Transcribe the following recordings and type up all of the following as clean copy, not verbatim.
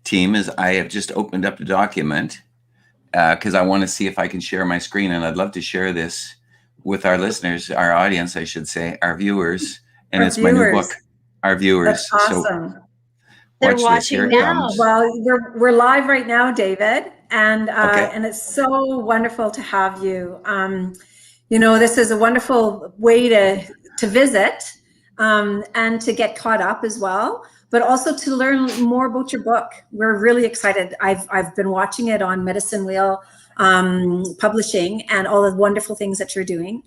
team, is I have just opened up the document because I want to see if I can share my screen, and I'd love to share this with our listeners, our audience, I should say, our viewers. And it's my new book, our viewers. That's awesome. So they're watching now. Well, we're live right now, David, and it's so wonderful to have you. This is a wonderful way to visit and to get caught up as well, but also to learn more about your book. We're really excited. I've been watching it on Medicine Wheel Publishing and all the wonderful things that you're doing,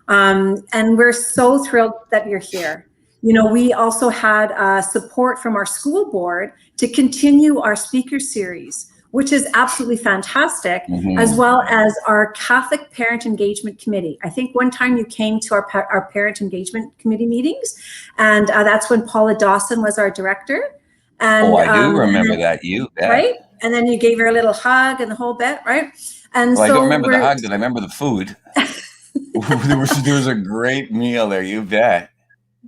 and we're so thrilled that you're here. We also had support from our school board to continue our speaker series, which is absolutely fantastic, as well as our Catholic Parent Engagement Committee. I think one time you came to our Parent Engagement Committee meetings, and that's when Paula Dawson was our director. And, I do remember that, you bet. Right? And then you gave her a little hug and the whole bit, right? And I don't remember the hug, but I remember the food. there was a great meal there, you bet.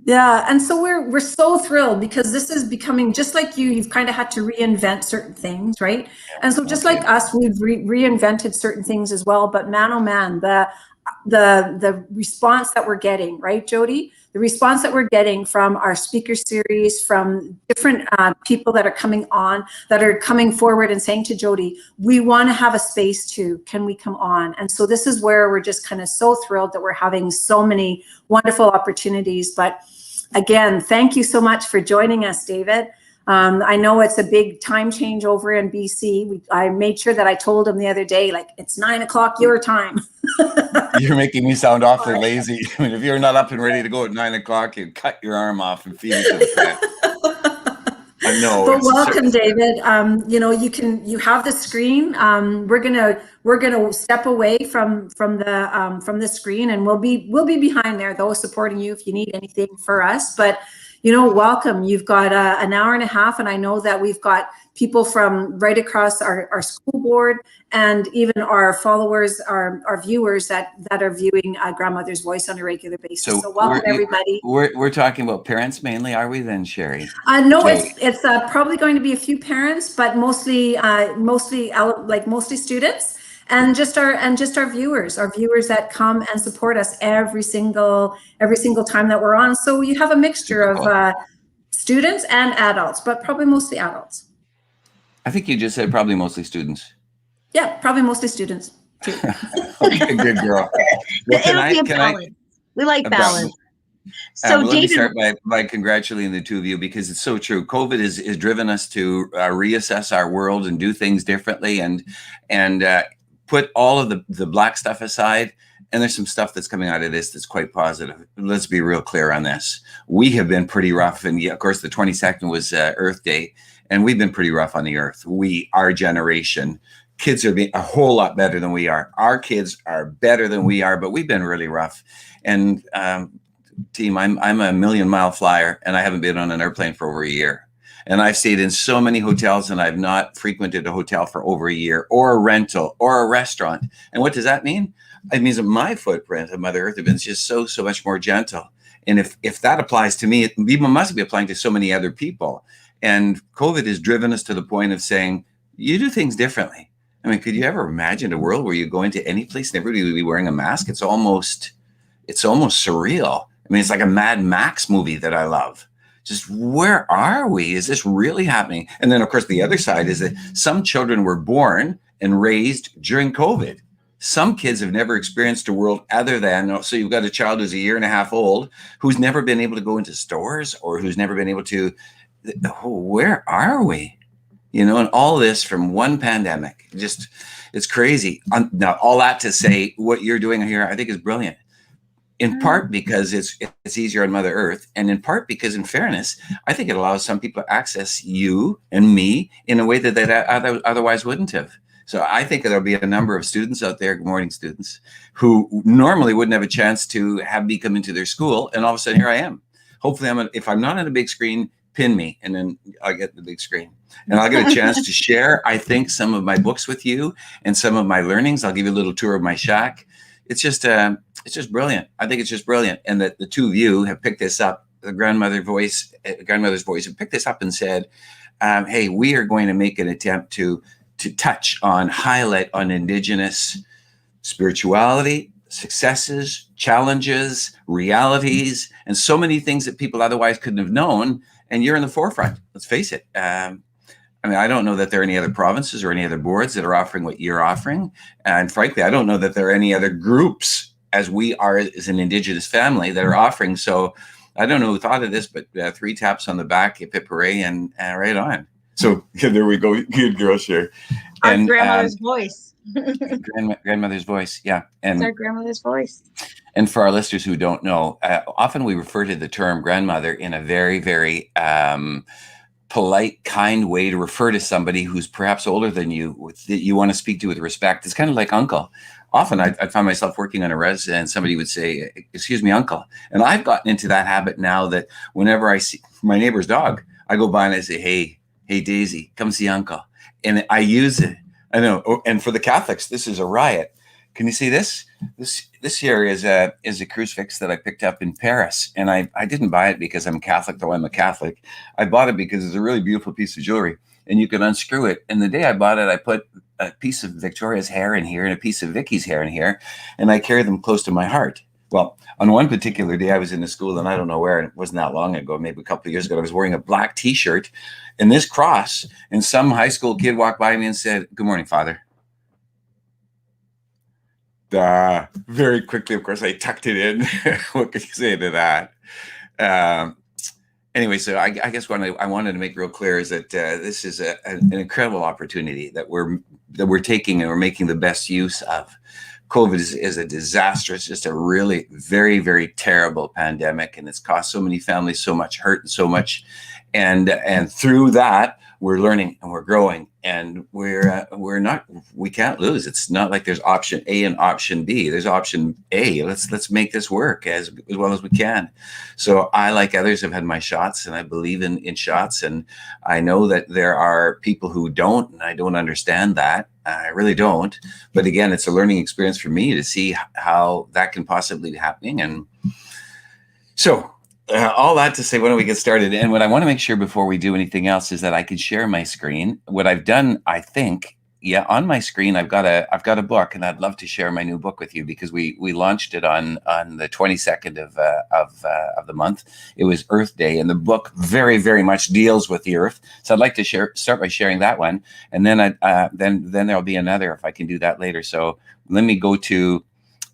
Yeah, and so we're so thrilled because this is becoming just like you've kind of had to reinvent certain things, right? And so just like us, we've reinvented certain things as well. But man, oh man, the response that we're getting, right, Jody? The response that we're getting from our speaker series, from different people that are coming on, that are coming forward and saying to Jody, we want to have a space too. Can we come on? And so this is where we're just kind of so thrilled that we're having so many wonderful opportunities. But again, thank you so much for joining us, David. I know it's a big time change over in BC. I made sure that I told him the other day, like, it's 9 o'clock your time. You're making me sound awfully lazy. I mean, if you're not up and ready to go at 9 o'clock, you cut your arm off and feed it to the cat. I know. But welcome, David. You have the screen. We're gonna step away from the screen, and we'll be behind there though, supporting you if you need anything for us. But welcome. You've got an hour and a half, and I know that we've got people from right across our school board and even our followers, our viewers that are viewing Grandmother's Voice on a regular basis. So welcome, everybody. We're talking about parents mainly, are we then, Sherry? No, it's probably going to be a few parents, but mostly students. And just our viewers that come and support us every single time that we're on. So you have a mixture of students and adults, but probably mostly adults. I think you just said probably mostly students. Yeah, probably mostly students too. Okay, good girl. Well, we like balance. So let me start by congratulating the two of you, because it's so true. COVID has driven us to reassess our world and do things differently, and put all of the black stuff aside. And there's some stuff that's coming out of this that's quite positive. Let's be real clear on this. We have been pretty rough. And of course, the 22nd was Earth Day, and we've been pretty rough on the earth. Our generation, kids are being a whole lot better than we are. Our kids are better than we are, but we've been really rough. And team, I'm a 1,000,000-mile flyer, and I haven't been on an airplane for over a year. And I've stayed in so many hotels, and I've not frequented a hotel for over a year, or a rental, or a restaurant. And what does that mean? It means that my footprint of Mother Earth has been just so much more gentle. And if that applies to me, it must be applying to so many other people. And COVID has driven us to the point of saying, you do things differently. I mean, could you ever imagine a world where you go into any place and everybody would be wearing a mask? It's almost surreal. I mean, it's like a Mad Max movie that I love. Just where are we? Is this really happening? And then, of course, the other side is that some children were born and raised during COVID. Some kids have never experienced a world other than, so you've got a child who's 1.5 years old, who's never been able to go into stores, or who's never been able to, where are we? And all this from one pandemic. Just, it's crazy. Now, all that to say, what you're doing here, I think is brilliant. In part because it's easier on Mother Earth, and in part because, in fairness, I think it allows some people to access you and me in a way that they otherwise wouldn't have. So I think there'll be a number of students out there, good morning students, who normally wouldn't have a chance to have me come into their school, and all of a sudden here I am. Hopefully, if I'm not on a big screen, pin me, and then I'll get the big screen. And I'll get a chance to share, I think, some of my books with you and some of my learnings. I'll give you a little tour of my shack. It's just brilliant. I think it's just brilliant. And that the two of you have picked this up, the Grandmother's Voice have picked this up and said, hey, we are going to make an attempt to touch on, highlight on Indigenous spirituality, successes, challenges, realities, and so many things that people otherwise couldn't have known. And you're in the forefront. Let's face it. I mean, I don't know that there are any other provinces or any other boards that are offering what you're offering. And frankly, I don't know that there are any other groups, as we are as an Indigenous family, that are offering. So I don't know who thought of this, but 3 taps on the back, hip hip hooray, and right on. So yeah, there we go. Good girl, Cher. Our grandmother's voice. Grandmother's voice, yeah. And it's our grandmother's voice. And for our listeners who don't know, often we refer to the term grandmother in a very, very polite, kind way to refer to somebody who's perhaps older than you, that you want to speak to with respect. It's kind of like uncle. Often I find myself working on a res and somebody would say, excuse me, uncle. And I've gotten into that habit now that whenever I see my neighbor's dog, I go by and I say, hey, Daisy, come see uncle. And I use it. I know. Oh, and for the Catholics, this is a riot. Can you see this? This here is a crucifix that I picked up in Paris, and I didn't buy it because I'm Catholic, though I'm a Catholic. I bought it because it's a really beautiful piece of jewelry, and you can unscrew it. And the day I bought it, I put a piece of Victoria's hair in here and a piece of Vicky's hair in here, and I carry them close to my heart. Well, on one particular day, I was in a school, and I don't know where, and it wasn't that long ago, maybe a couple of years ago. I was wearing a black T-shirt and this cross, and some high school kid walked by me and said, "Good morning, Father." Very quickly, of course, I tucked it in. What could you say to that? Anyway, so I guess what I wanted to make real clear is that this is an incredible opportunity that we're taking and we're making the best use of. COVID is a disaster. It's just a really very, very terrible pandemic, and it's cost so many families so much hurt and so much. And through that, we're learning and we're growing, and we can't lose. It's not like there's option A and option B. There's option A. Let's make this work as well as we can. So I, like others, have had my shots, and I believe in shots. And I know that there are people who don't, and I don't understand that. I really don't. But again, it's a learning experience for me to see how that can possibly be happening. And so all that to say, why don't we get started? And what I want to make sure before we do anything else is that I can share my screen. What I've done, I think, on my screen, I've got a book, and I'd love to share my new book with you because we launched it on the 22nd of the month. It was Earth Day, and the book very, very much deals with the earth. So I'd like to start by sharing that one, and then then there'll be another if I can do that later. So let me go to.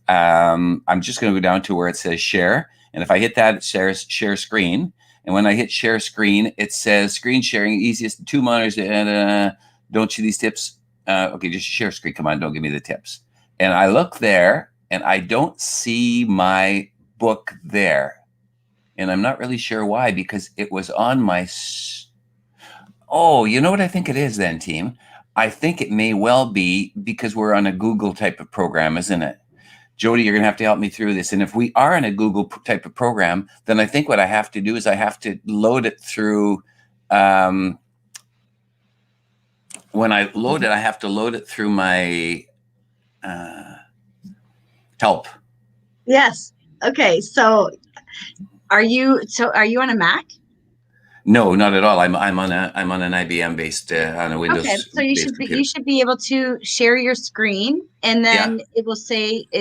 I'm just going to go down to where it says share. And if I hit that, it says share screen. And when I hit share screen, it says screen sharing, easiest 2 monitors. Don't you these tips? Okay, just share screen. Come on, don't give me the tips. And I look there, and I don't see my book there. And I'm not really sure why, because it was on my... Oh, you know what I think it is then, team? I think it may well be because we're on a Google type of program, isn't it? Jody, you're going to have to help me through this. And if we are in a Google type of program, then I think what I have to do is I have to load it through, when I load it, I have to load it through my help. Yes. Okay. So are you on a Mac? No, not at all. I'm on an IBM based on a Windows. Okay, so you should be able to share your screen, and then it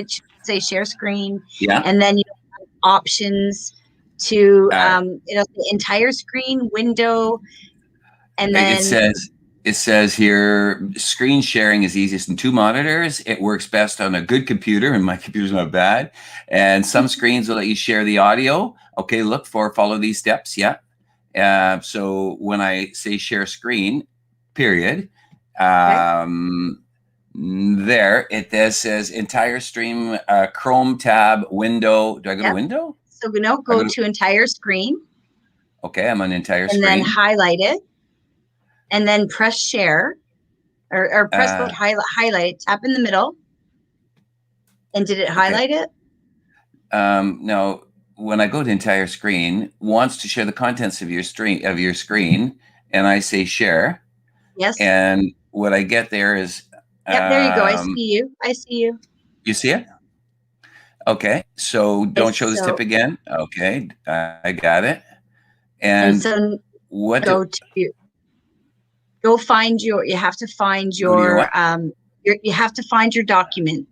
should say share screen. Yeah. And then you have options to the entire screen window, and then it says here screen sharing is easiest in 2 monitors. It works best on a good computer, and my computer's not bad. And some screens will let you share the audio. Okay, follow these steps. Yeah. So when I say share screen, period, there it says entire stream, Chrome tab, window. Do I go to window? So go to entire screen. Okay, I'm on entire screen. And then highlight it. And then press share or press both highlight, tap in the middle. And did it highlight it? No. When I go to entire screen, wants to share the contents of your screen, and I say share. Yes. And what I get there is. There you go. I see you. You see it? Okay. So don't show this tip again. Okay, I got it. And so what? Go find your, you have to find your you have to find your document.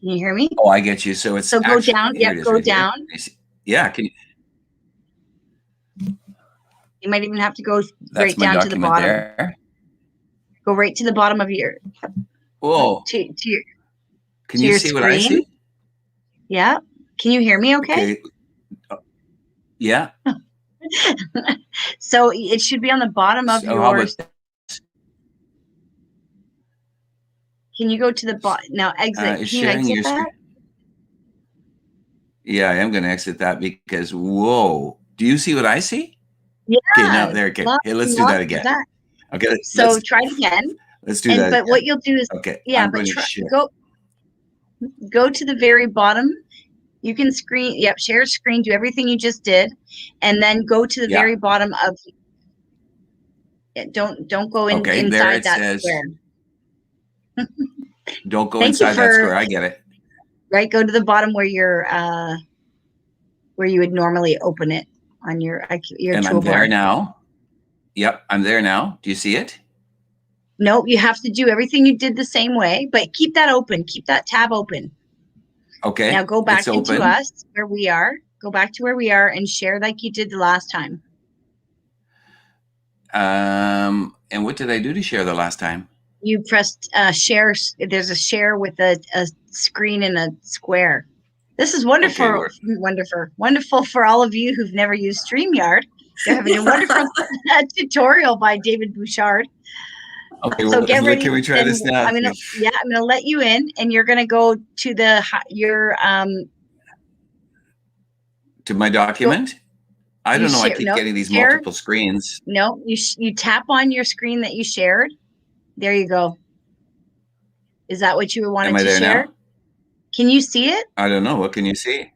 Can you hear me? Oh, I get you. So it's so go down. Here Yep, it is, go right down. Here. Yeah, can you? You might even have to go That's right my down to the document bottom. there. Go right to the bottom of your Whoa. to your Can you see what I see? Yeah. Can you hear me okay? Yeah. So it should be on the bottom of So how your. about Can you go to the bottom now? Exit. Can you exit that? Yeah, I am going to exit that because whoa. Do you see what I see? Yeah. Okay, now there. Okay, hey, let's do that again. Okay. So try it again. Let's do that. But what you'll do is go to the very bottom. You can screen. Yep, share screen. Do everything you just did, and then go to the very bottom of. Don't go inside that square. Don't go inside that square. I get it. Right. Go to the bottom where you're where you would normally open it on your and toolbar. I'm there now. Yep, I'm there now. Do you see it? No, you have to do everything you did the same way, but keep that open. Keep that tab open. Okay. Now go back into us where we are. Go back to where we are and share like you did the last time. And what did I do to share the last time? You pressed share. There's a share with a screen and a square. This is wonderful, wonderful for all of you who've never used StreamYard. They're having a wonderful tutorial by David Bouchard. Okay, so get ready. Can we try this now? I'm gonna let you in, and you're gonna go to to my document. I don't know. I keep getting these multiple screens. No, you tap on your screen that you shared. There you go. Is that what you wanted to share? Now? Can you see it? I don't know. What can you see?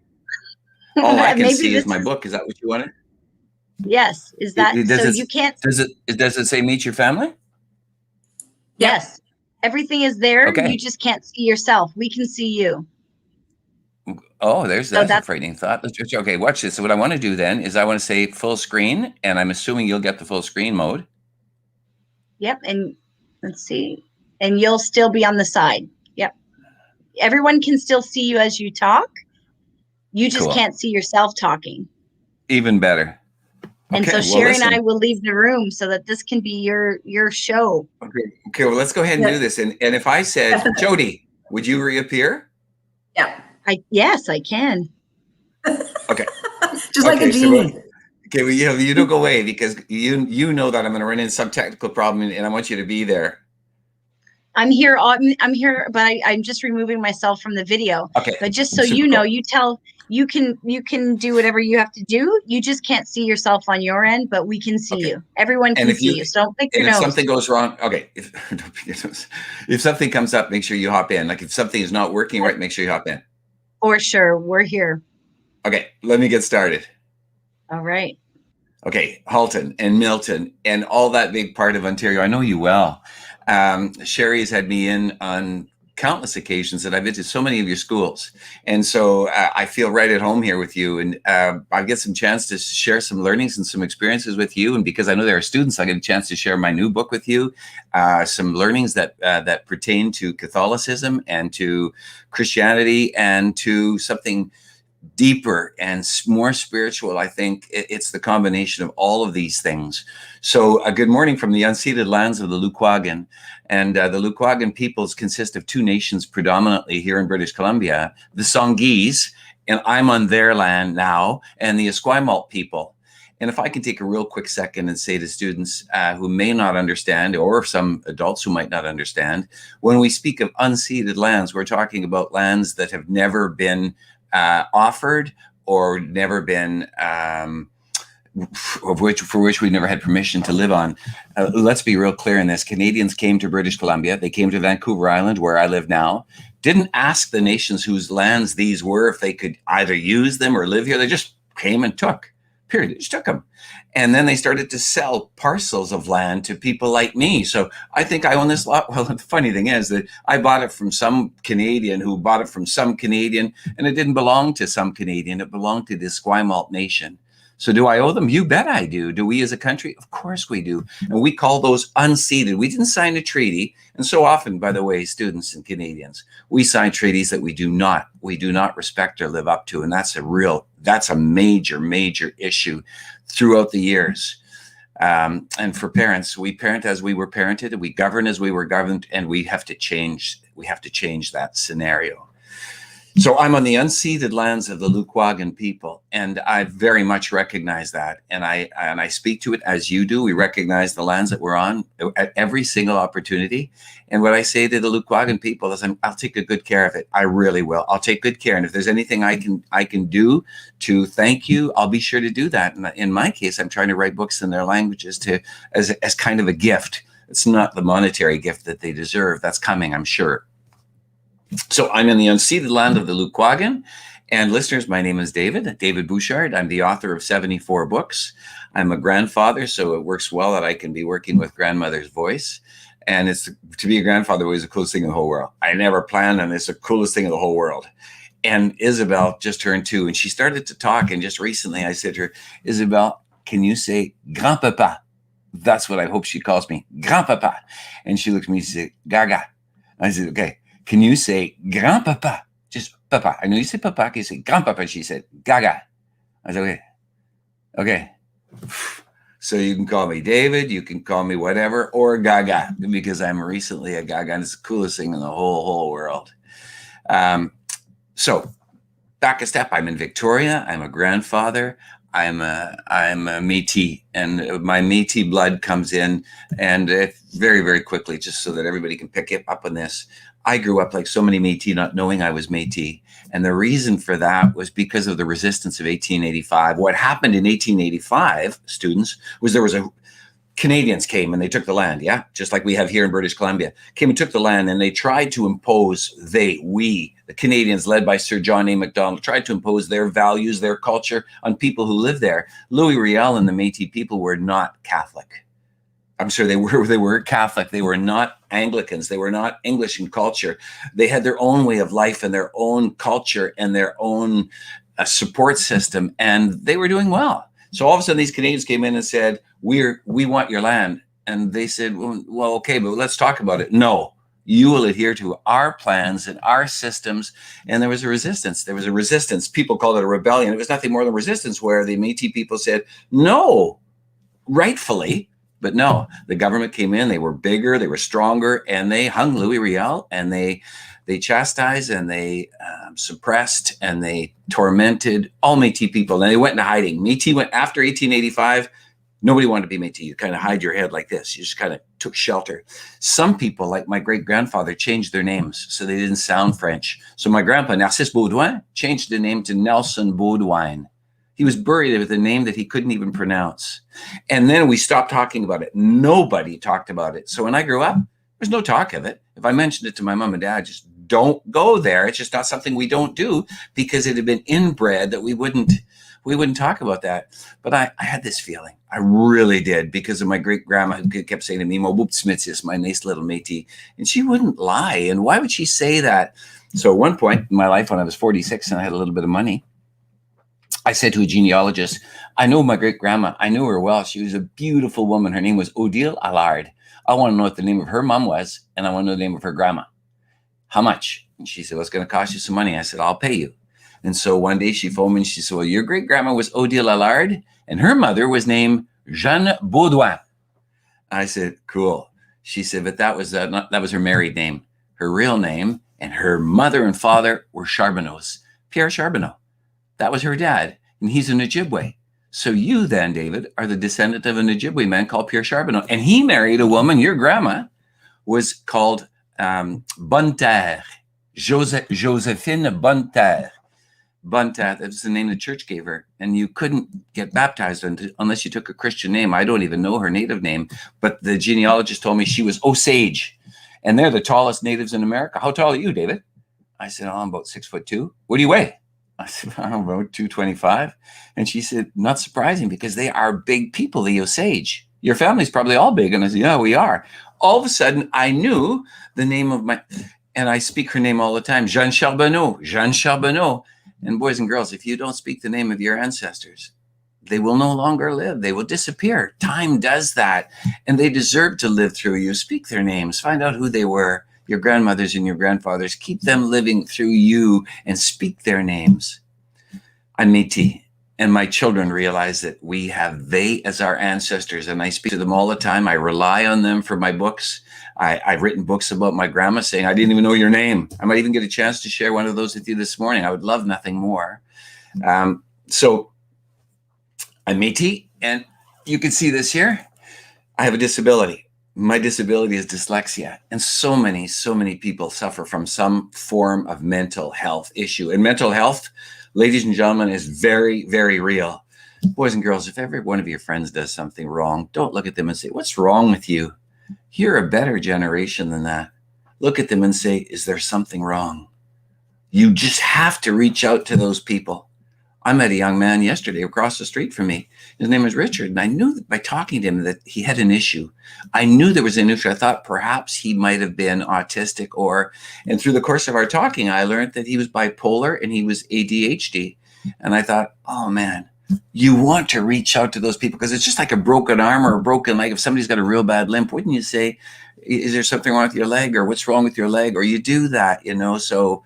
All I can see is my book. Is that what you wanted? Yes. Is that so? You can't. Does it say meet your family? Yes. Everything is there. Okay. You just can't see yourself. We can see you. Oh, that's a frightening thought. Okay, watch this. So what I want to do then is I want to say full screen, and I'm assuming you'll get the full screen mode. Yep. And let's see. And you'll still be on the side. Yep. Everyone can still see you as you talk. You just can't see yourself talking. Even better. And so Sherry and I will leave the room so that this can be your show. Okay. Well, let's go ahead and do this. And if I said, Jody, would you reappear? Yeah. Yes, I can. Okay. Just like a genie. Well, you don't go away because you know that I'm going to run into some technical problem, and I want you to be there. I'm here. I'm here, but I'm just removing myself from the video. Okay. But just so you know, you can do whatever you have to do. You just can't see yourself on your end, but we can see you. Everyone can see you. So don't pick your nose. If something goes wrong, okay. If something comes up, make sure you hop in. Like if something is not working right, make sure you hop in. For sure, we're here. Okay, let me get started. All right. Okay, Halton and Milton and all that big part of Ontario. I know you well. Sherry has had me in on countless occasions that I've visited so many of your schools. And so I feel right at home here with you. And I get some chance to share some learnings and some experiences with you. And because I know there are students, I get a chance to share my new book with you, some learnings that pertain to Catholicism and to Christianity and to something deeper and more spiritual. I think it's the combination of all of these things. So good morning from the unceded lands of the Lukwagan. And the Lukwagan peoples consist of two nations predominantly here in British Columbia, the Songhees, and I'm on their land now, and the Esquimalt people. And if I can take a real quick second and say to students who may not understand, or some adults who might not understand, when we speak of unceded lands, we're talking about lands that have never been offered or never been for which we never had permission to live on. Let's be real clear in this. Canadians came to British Columbia. They came to Vancouver Island, where I live now, didn't ask the nations whose lands these were if they could either use them or live here. They just came and took, period. They just took them. And then they started to sell parcels of land to people like me. So I think I own this lot. Well, the funny thing is that I bought it from some Canadian who bought it from some Canadian, and it didn't belong to some Canadian. It belonged to the Esquimalt nation. So do I owe them? You bet I do. Do we as a country? Of course we do. And we call those unceded. We didn't sign a treaty. And so often, by the way, students and Canadians, we sign treaties that we do not respect or live up to. And that's a major, major issue throughout the years. And for parents, we parent as we were parented, we govern as we were governed, and we have to change that scenario. So I'm on the unceded lands of the Lukwagan people, and I very much recognize that. And I speak to it as you do. We recognize the lands that we're on at every single opportunity. And what I say to the Lukwagan people is I'll take a good care of it. I really will. I'll take good care. And if there's anything I can do to thank you, I'll be sure to do that. And in my case, I'm trying to write books in their languages as kind of a gift. It's not the monetary gift that they deserve. That's coming, I'm sure. So I'm in the unceded land of the Lukwagan. And listeners, my name is David Bouchard. I'm the author of 74 books. I'm a grandfather, so it works well that I can be working with grandmother's voice. And to be a grandfather was the coolest thing in the whole world. I never planned, and it's the coolest thing in the whole world. And Isabel just turned 2, and she started to talk. And just recently I said to her, Isabel, can you say grandpapa? That's what I hope she calls me, grandpapa. And she looked at me and she said, Gaga. I said, okay. Can you say grandpapa? Just papa. I know you say papa. Can you say grandpapa? She said Gaga. I said, okay. So you can call me David. You can call me whatever, or Gaga, because I'm recently a Gaga, and it's the coolest thing in the whole world. So back a step. I'm in Victoria. I'm a grandfather. I'm a Métis, and my Métis blood comes in, and very, very quickly, just so that everybody can pick up on this. I grew up like so many Métis, not knowing I was Métis. And the reason for that was because of the resistance of 1885. What happened in 1885, students, was Canadians came and they took the land, yeah? Just like we have here in British Columbia. Came and took the land, and they tried to impose, the Canadians led by Sir John A. Macdonald, tried to impose their values, their culture on people who lived there. Louis Riel and the Métis people were not Catholic. I'm sure they were Catholic. They were not Anglicans. They were not English in culture. They had their own way of life and their own culture and their own support system, and they were doing well. So all of a sudden, these Canadians came in and said, "We want your land." And they said, "Well, okay, but let's talk about it." No, you will adhere to our plans and our systems. And there was a resistance. People called it a rebellion. It was nothing more than resistance, where the Métis people said, "No," rightfully. But no, the government came in, they were bigger, they were stronger, and they hung Louis Riel, and they chastised, and they suppressed, and they tormented all Métis people. And they went into hiding. Métis went after 1885. Nobody wanted to be Métis. You kind of hide your head like this. You just kind of took shelter. Some people, like my great-grandfather, changed their names so they didn't sound French. So my grandpa, Narcisse Baudouin, changed the name to Nelson Baudouin. He was buried with a name that he couldn't even pronounce. And then we stopped talking about it. Nobody talked about it. So when I grew up, there's no talk of it. If I mentioned it to my mom and dad, just don't go there. It's just not something we don't do, because it had been inbred that we wouldn't talk about that. But I had this feeling. I really did, because of my great grandma, who kept saying to me, "Mo Smiths, my nice little Métis," and she wouldn't lie. And why would she say that? So at one point in my life, when I was 46 and I had a little bit of money, I said to a genealogist, "I know my great grandma. I knew her well. She was a beautiful woman. Her name was Odile Allard. I want to know what the name of her mom was, and I want to know the name of her grandma. How much?" And she said, "Well, it's going to cost you some money." I said, "I'll pay you." And so one day she phoned me and she said, "Well, your great grandma was Odile Allard, and her mother was named Jeanne Baudouin." I said, "Cool." She said, "But that was her married name. Her real name and her mother and father were Charbonneaus. Pierre Charbonneau. That was her dad, and he's an Ojibwe. So you then, David, are the descendant of an Ojibwe man called Pierre Charbonneau. And he married a woman, your grandma was called Bonterre, Josephine Bonterre. Bonterre, that's the name the church gave her. And you couldn't get baptized unless you took a Christian name. I don't even know her native name, but the genealogist told me she was Osage. And they're the tallest natives in America. How tall are you, David? I said, "Oh, I'm about 6'2". What do you weigh?" I said, "I'm about 225. And she said, "Not surprising, because they are big people, the Osage. Your family's probably all big." And I said, "Yeah, we are." All of a sudden, I knew the name of and I speak her name all the time, Jeanne Charbonneau. And boys and girls, if you don't speak the name of your ancestors, they will no longer live. They will disappear. Time does that. And they deserve to live through you. Speak their names. Find out who they were. Your grandmothers and your grandfathers. Keep them living through you and speak their names. I'm Métis. And my children realize that we have they as our ancestors. And I speak to them all the time. I rely on them for my books. I've written books about my grandma saying, I didn't even know your name. I might even get a chance to share one of those with you this morning. I would love nothing more. So I'm Métis, and you can see this here. I have a disability. My disability is dyslexia. And so many people suffer from some form of mental health issue. And mental health, ladies and gentlemen, is very, very real. Boys and girls, if every one of your friends does something wrong, don't look at them and say, what's wrong with you? You're a better generation than that. Look at them and say, is there something wrong? You just have to reach out to those people. I met a young man yesterday across the street from me. His name is Richard. And I knew that by talking to him that he had an issue. I knew there was an issue. I thought perhaps he might have been autistic and through the course of our talking, I learned that he was bipolar and he was ADHD. And I thought, oh man, you want to reach out to those people because it's just like a broken arm or a broken leg. If somebody's got a real bad limp, wouldn't you say, is there something wrong with your leg or what's wrong with your leg? Or you do that, so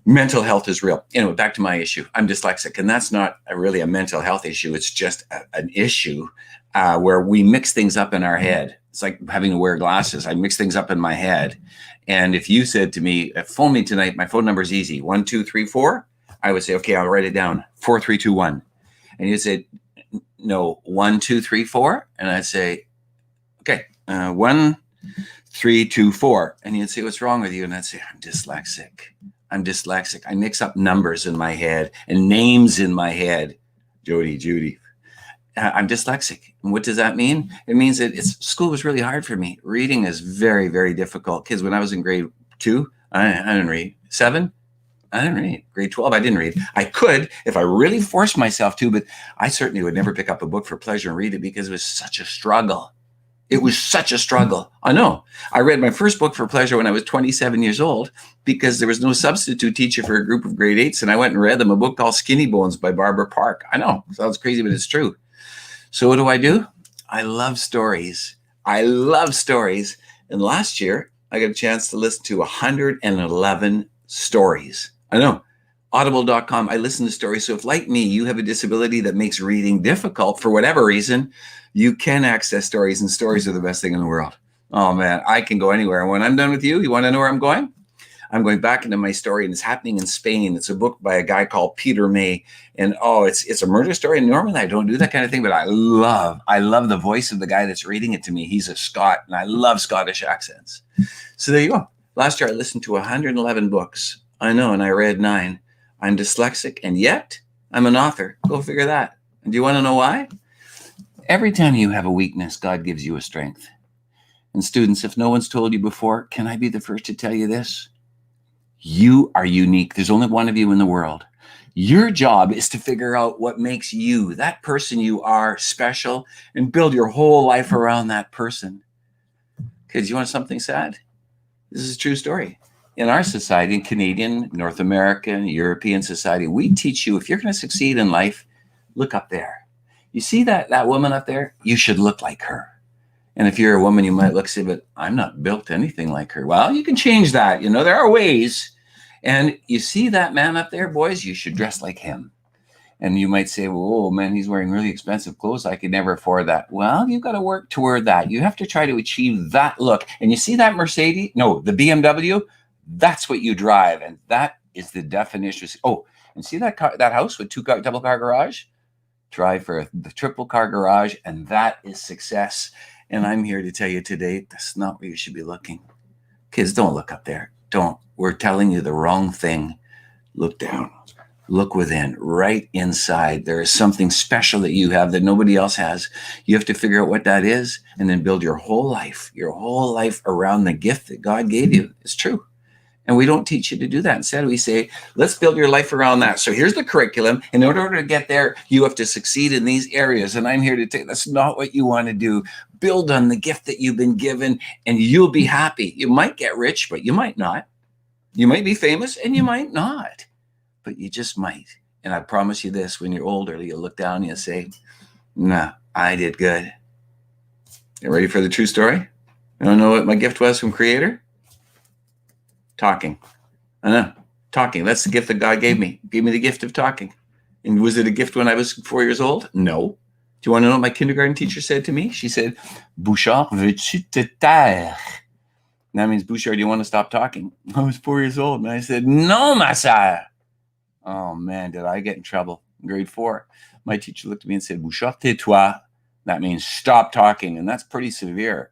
mental health is real. Back to my issue. I'm dyslexic, and that's not really a mental health issue. It's just an issue where we mix things up in our head. It's like having to wear glasses. I mix things up in my head. And if you said to me, phone me tonight, my phone number is easy. 1, 2, 3, 4. I would say, okay, I'll write it down. 4, 3, 2, 1. And you'd say, no, 1, 2, 3, 4. And I'd say, okay, 1, 3, 2, 4. And you'd say, what's wrong with you? And I'd say, I'm dyslexic. I mix up numbers in my head and names in my head. Jody, Judy. I'm dyslexic. And what does that mean? It means that school was really hard for me. Reading is very, very difficult. Kids, when I was in grade 2, I didn't read. 7, I didn't read. Grade 12, I didn't read. I could if I really forced myself to, but I certainly would never pick up a book for pleasure and read it because it was such a struggle. It was such a struggle. I know. I read my first book for pleasure when I was 27 years old because there was no substitute teacher for a group of grade 8s. And I went and read them a book called Skinny Bones by Barbara Park. I know. Sounds crazy, but it's true. So what do? I love stories. And last year, I got a chance to listen to 111 stories. I know. Audible.com. I listen to stories. So if, like me, you have a disability that makes reading difficult for whatever reason, you can access stories, and stories are the best thing in the world. Oh man, I can go anywhere. And when I'm done with you want to know where I'm going? I'm going back into my story, and it's happening in Spain. It's a book by a guy called Peter May. And it's a murder story. And normally I don't do that kind of thing, but I love the voice of the guy that's reading it to me. He's a Scot, and I love Scottish accents. So there you go. Last year I listened to 111 books. I know, and I read 9. I'm dyslexic, and yet I'm an author. Go figure that. And do you want to know why? Every time you have a weakness, God gives you a strength. And students, if no one's told you before, can I be the first to tell you this? You are unique. There's only one of you in the world. Your job is to figure out what makes you, that person you are, special, and build your whole life around that person. Kids, you want something sad? This is a true story. In our society, in Canadian, North American, European society, we teach you if you're going to succeed in life, look up there. You see that woman up there? You should look like her. And if you're a woman, you might say, but I'm not built anything like her. Well, you can change that. There are ways. And you see that man up there, boys, you should dress like him. And you might say, well, oh man, he's wearing really expensive clothes. I could never afford that. Well, you've got to work toward that. You have to try to achieve that look. And you see that Mercedes? No, the BMW? That's what you drive. And that is the definition. Oh, and see that house with 2 double car garage? Try for the triple car garage, and that is success. And I'm here to tell you today, that's not where you should be looking. Kids, don't look up there. Don't. We're telling you the wrong thing. Look down. Look within. Right inside. There is something special that you have that nobody else has. You have to figure out what that is and then build your whole life around the gift that God gave you. It's true. And we don't teach you to do that. Instead, we say, let's build your life around that. So here's the curriculum. And in order to get there, you have to succeed in these areas. And I'm here to tell you, that's not what you want to do. Build on the gift that you've been given, and you'll be happy. You might get rich, but you might not. You might be famous, and you might not. But you just might. And I promise you this, when you're older, you'll look down and you'll say, nah, I did good. You ready for the true story? You don't know what my gift was from Creator? Talking. I know. Talking. That's the gift that God gave me. Gave me the gift of talking. And was it a gift when I was 4 years old? No. Do you want to know what my kindergarten teacher said to me? She said, Bouchard, veux-tu te taire? And that means, Bouchard, do you want to stop talking? I was 4 years old. And I said, no, ma sœur. Oh, man, did I get in trouble. In grade 4, my teacher looked at me and said, Bouchard, tais-toi. That means stop talking. And that's pretty severe.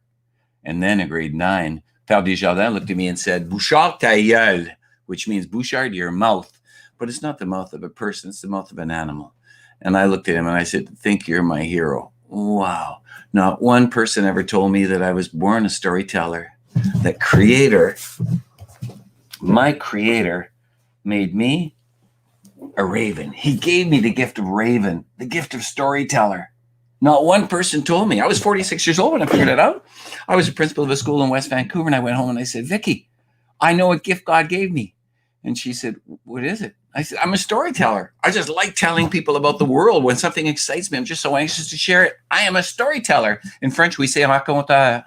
And then in grade 9, Père Desjardins looked at me and said, Bouchard, ta gueule, which means, Bouchard, your mouth. But it's not the mouth of a person. It's the mouth of an animal. And I looked at him and I said, think you're my hero. Wow. Not one person ever told me that I was born a storyteller. That Creator, my Creator, made me a raven. He gave me the gift of raven, the gift of storyteller. Not one person told me. I was 46 years old when I figured it out. I was a principal of a school in West Vancouver, and I went home and I said, Vicky, I know what gift God gave me. And she said, what is it? I said, I'm a storyteller. I just like telling people about the world. When something excites me, I'm just so anxious to share it. I am a storyteller. In French, we say raconteur.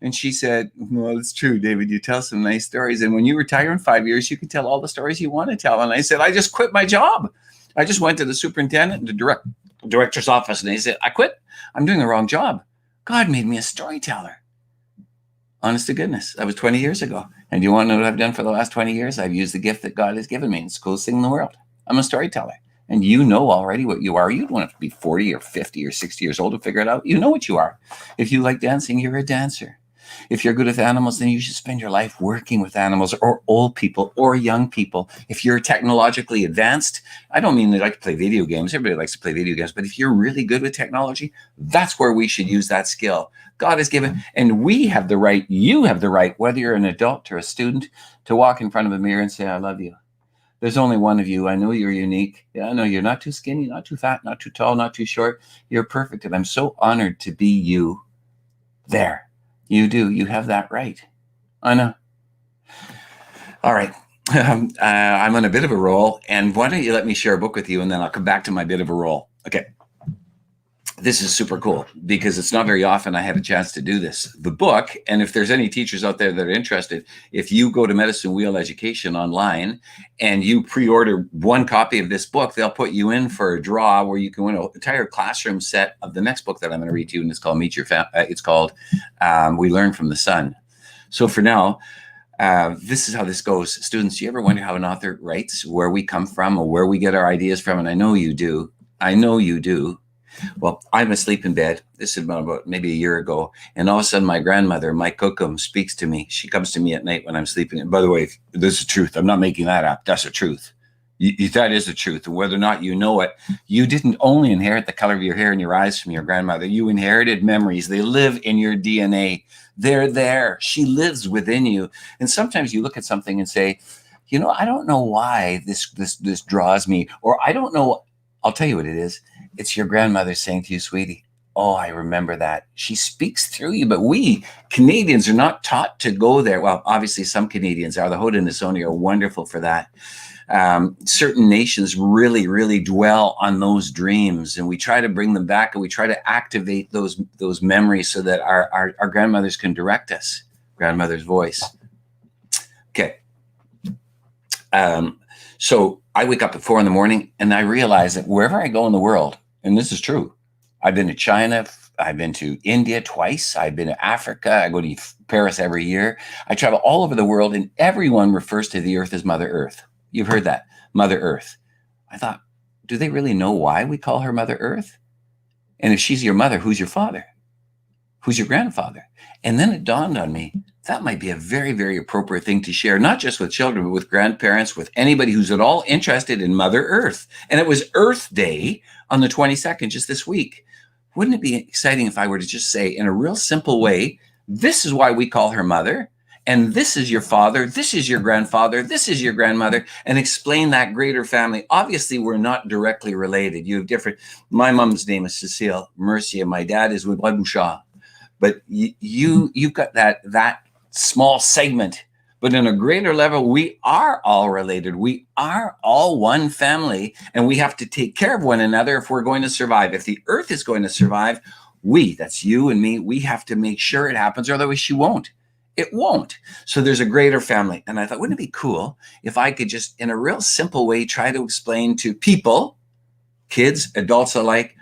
And she said, well, it's true, David. You tell some nice stories. And when you retire in 5 years, you can tell all the stories you want to tell. And I said, I just quit my job. I just went to the superintendent and the director's office. And they said, I quit. I'm doing the wrong job. God made me a storyteller. Honest to goodness, that was 20 years ago. And do you want to know what I've done for the last 20 years? I've used the gift that God has given me. It's the coolest thing in the world. I'm a storyteller. And you know already what you are. You don't have to be 40 or 50 or 60 years old to figure it out. You know what you are. If you like dancing, you're a dancer. If you're good with animals, then you should spend your life working with animals, or old people or young people. If you're technologically advanced, I don't mean they like to play video games. Everybody likes to play video games. But if you're really good with technology, that's where we should use that skill. God has given, and we have the right, you have the right, whether you're an adult or a student, to walk in front of a mirror and say, I love you. There's only one of you. I know you're unique. Yeah, I know you're not too skinny, not too fat, not too tall, not too short. You're perfect. And I'm so honored to be you. There. You do. You have that right. I know. All right. I'm on a bit of a roll. And why don't you let me share a book with you, and then I'll come back to my bit of a roll. Okay. This is super cool because it's not very often I had a chance to do this. The book, and if there's any teachers out there that are interested, if you go to Medicine Wheel Education online and you pre-order one copy of this book, they'll put you in for a draw where you can win an entire classroom set of the next book that I'm going to read to you, and it's called Meet Your Family. It's called We Learn from the Sun. So for now, this is how this goes. Students, do you ever wonder how an author writes, where we come from or where we get our ideas from? And I know you do. I know you do. Well, I'm asleep in bed. This is about maybe a year ago. And all of a sudden, my grandmother, my Kokum, speaks to me. She comes to me at night when I'm sleeping. And by the way, this is the truth. I'm not making that up. That's the truth. That is the truth. And whether or not you know it, you didn't only inherit the color of your hair and your eyes from your grandmother. You inherited memories. They live in your DNA. They're there. She lives within you. And sometimes you look at something and say, you know, I don't know why this draws me. Or I don't know. I'll tell you what it is. It's your grandmother saying to you, sweetie, oh, I remember that. She speaks through you, but we Canadians are not taught to go there. Well, obviously some Canadians are. The Haudenosaunee are wonderful for that. Certain nations really, really dwell on those dreams, and we try to bring them back, and we try to activate those memories so that our grandmothers can direct us. Grandmother's voice. Okay. So I wake up at 4 a.m. and I realize that wherever I go in the world, and this is true, I've been to China, I've been to India twice, I've been to Africa, I go to Paris every year. I travel all over the world, and everyone refers to the earth as Mother Earth. You've heard that, Mother Earth. I thought, do they really know why we call her Mother Earth? And if she's your mother, who's your father? Who's your grandfather? And then it dawned on me, that might be a very, very appropriate thing to share, not just with children, but with grandparents, with anybody who's at all interested in Mother Earth. And it was Earth Day on the 22nd, just this week. Wouldn't it be exciting if I were to just say in a real simple way, this is why we call her mother, and this is your father, this is your grandfather, this is your grandmother, and explain that greater family. Obviously, we're not directly related. You have different, my mom's name is Cecile Mercier, my dad is Bouchard. But you've got that small segment But in a greater level, we are all related. We are all one family, and we have to take care of one another if we're going to survive. If the earth is going to survive, that's you and me, we have to make sure it happens, or otherwise she won't. It won't. So there's a greater family. And I thought, wouldn't it be cool if I could just, in a real simple way, try to explain to people, kids, adults alike,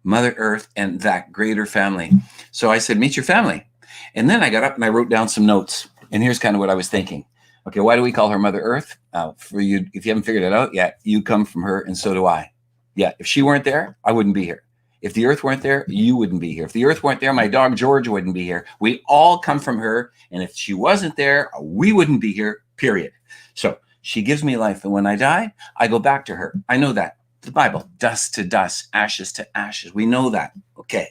Mother Earth and that greater family. So I said, meet your family. And then I got up and I wrote down some notes. And here's kind of what I was thinking. Okay, why do we call her Mother Earth? For you, if you haven't figured it out yet, you come from her and so do I. Yeah, if she weren't there, I wouldn't be here. If the earth weren't there, you wouldn't be here. If the earth weren't there, my dog George wouldn't be here. We all come from her. And if she wasn't there, we wouldn't be here, period. So she gives me life. And when I die, I go back to her. I know that. The Bible, dust to dust, ashes to ashes. We know that. Okay.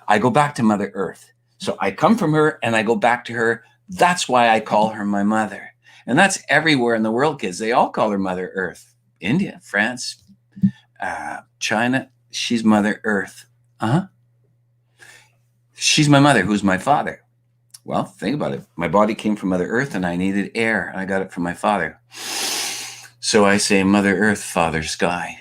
I go back to Mother Earth. So I come from her and I go back to her. That's why I call her my mother. And that's everywhere in the world, kids. They all call her Mother Earth. India, France, China. She's Mother Earth. She's my mother. Who's my father? Well, think about it. My body came from Mother Earth and I needed air. And I got it from my father. So I say, Mother Earth, Father Sky.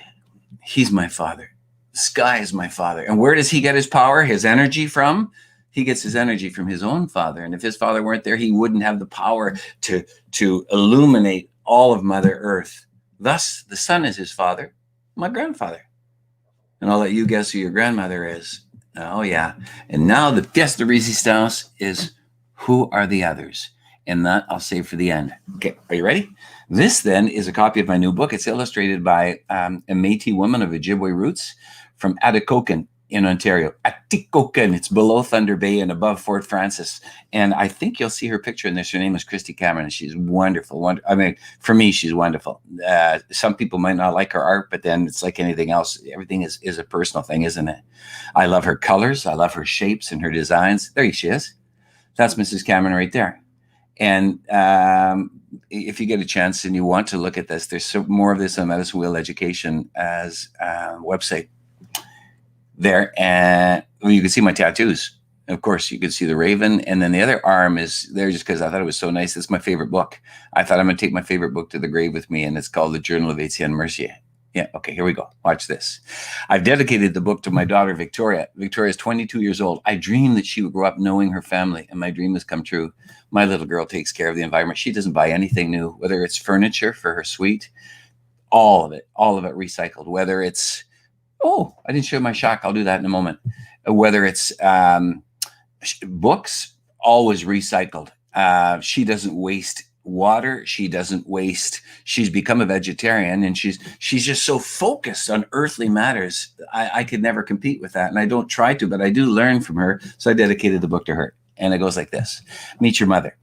He's my father. The sky is my father. And where does he get his power, his energy from? He gets his energy from his own father. And if his father weren't there, he wouldn't have the power to illuminate all of Mother Earth. Thus, the sun is his father, my grandfather. And I'll let you guess who your grandmother is. Oh, yeah. And now the pièce de résistance is, who are the others? And that I'll save for the end. Okay, are you ready? This then is a copy of my new book. It's illustrated by a Métis woman of Ojibwe roots from Atikokan in Ontario. Atikokan, it's below Thunder Bay and above Fort Francis. And I think you'll see her picture in this. Her name is Christy Cameron, and she's wonderful. I mean, for me, she's wonderful. Some people might not like her art, but then it's like anything else. Everything is a personal thing, isn't it? I love her colors. I love her shapes and her designs. There she is. That's Mrs. Cameron right there. And if you get a chance and you want to look at this, there's more of this on Medicine Wheel Education as a website there. And you can see my tattoos. Of course, you can see the raven. And then the other arm is there just because I thought it was so nice. It's my favorite book. I thought I'm going to take my favorite book to the grave with me, and it's called The Journal of Etienne Mercier. Yeah, okay, here we go. Watch this. I've dedicated the book to my daughter, Victoria. Victoria is 22 years old. I dreamed that she would grow up knowing her family, and my dream has come true. My little girl takes care of the environment. She doesn't buy anything new, whether it's furniture for her suite, all of it recycled. Whether it's, oh, I didn't show my shack. I'll do that in a moment. Whether it's books, always recycled. She doesn't waste water. She doesn't waste. She's become a vegetarian, and she's just so focused on earthly matters. I could never compete with that, and I don't try to, but I do learn from her. So I dedicated the book to her, and it goes like this: meet your mother.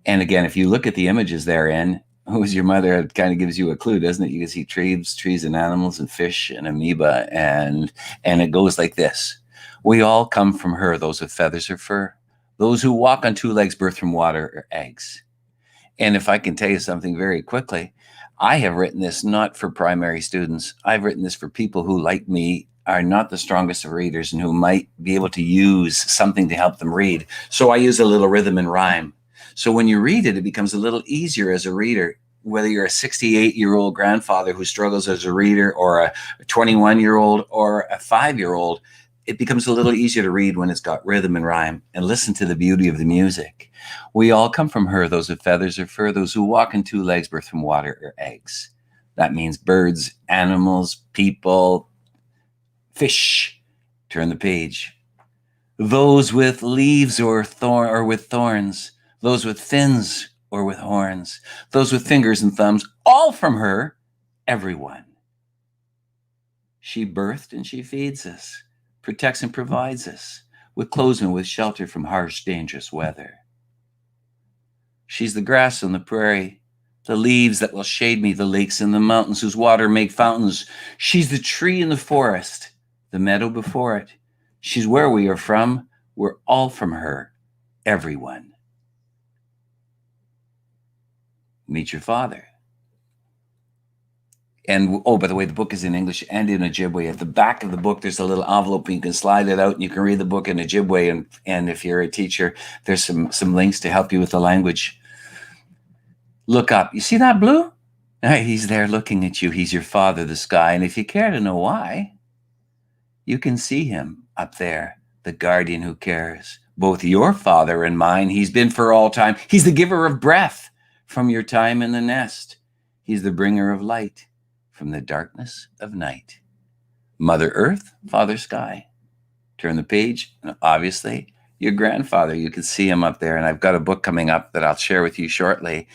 And again, if you look at the images therein, who's your mother? It kind of gives you a clue, doesn't it? You can see trees and animals and fish and amoeba, and it goes like this: we all come from her, those with feathers or fur, those who walk on two legs, birthed from water or eggs. And if I can tell you something very quickly, I have written this not for primary students. I've written this for people who, like me, are not the strongest of readers and who might be able to use something to help them read. So I use a little rhythm and rhyme. So when you read it, it becomes a little easier as a reader, whether you're a 68-year-old grandfather who struggles as a reader, or a 21-year-old or a 5-year-old. It becomes a little easier to read when it's got rhythm and rhyme. And listen to the beauty of the music. We all come from her, those with feathers or fur, those who walk on two legs, birthed from water or eggs. That means birds, animals, people, fish. Turn the page. Those with leaves or with thorns, those with fins or with horns, those with fingers and thumbs, all from her, everyone. She birthed and she feeds us, protects and provides us with clothes and with shelter from harsh, dangerous weather. She's the grass on the prairie, the leaves that will shade me, the lakes and the mountains whose water make fountains. She's the tree in the forest, the meadow before it. She's where we are from. We're all from her, everyone. Meet your father. And, oh, by the way, the book is in English and in Ojibwe. At the back of the book, there's a little envelope, and you can slide it out, and you can read the book in Ojibwe. And if you're a teacher, there's some links to help you with the language. Look up. You see that blue? He's there looking at you. He's your father, the sky. And if you care to know why, you can see him up there, the guardian who cares, both your father and mine. He's been for all time. He's the giver of breath from your time in the nest. He's the bringer of light from the darkness of night. Mother Earth, Father Sky. Turn the page, and obviously, your grandfather, you can see him up there. And I've got a book coming up that I'll share with you shortly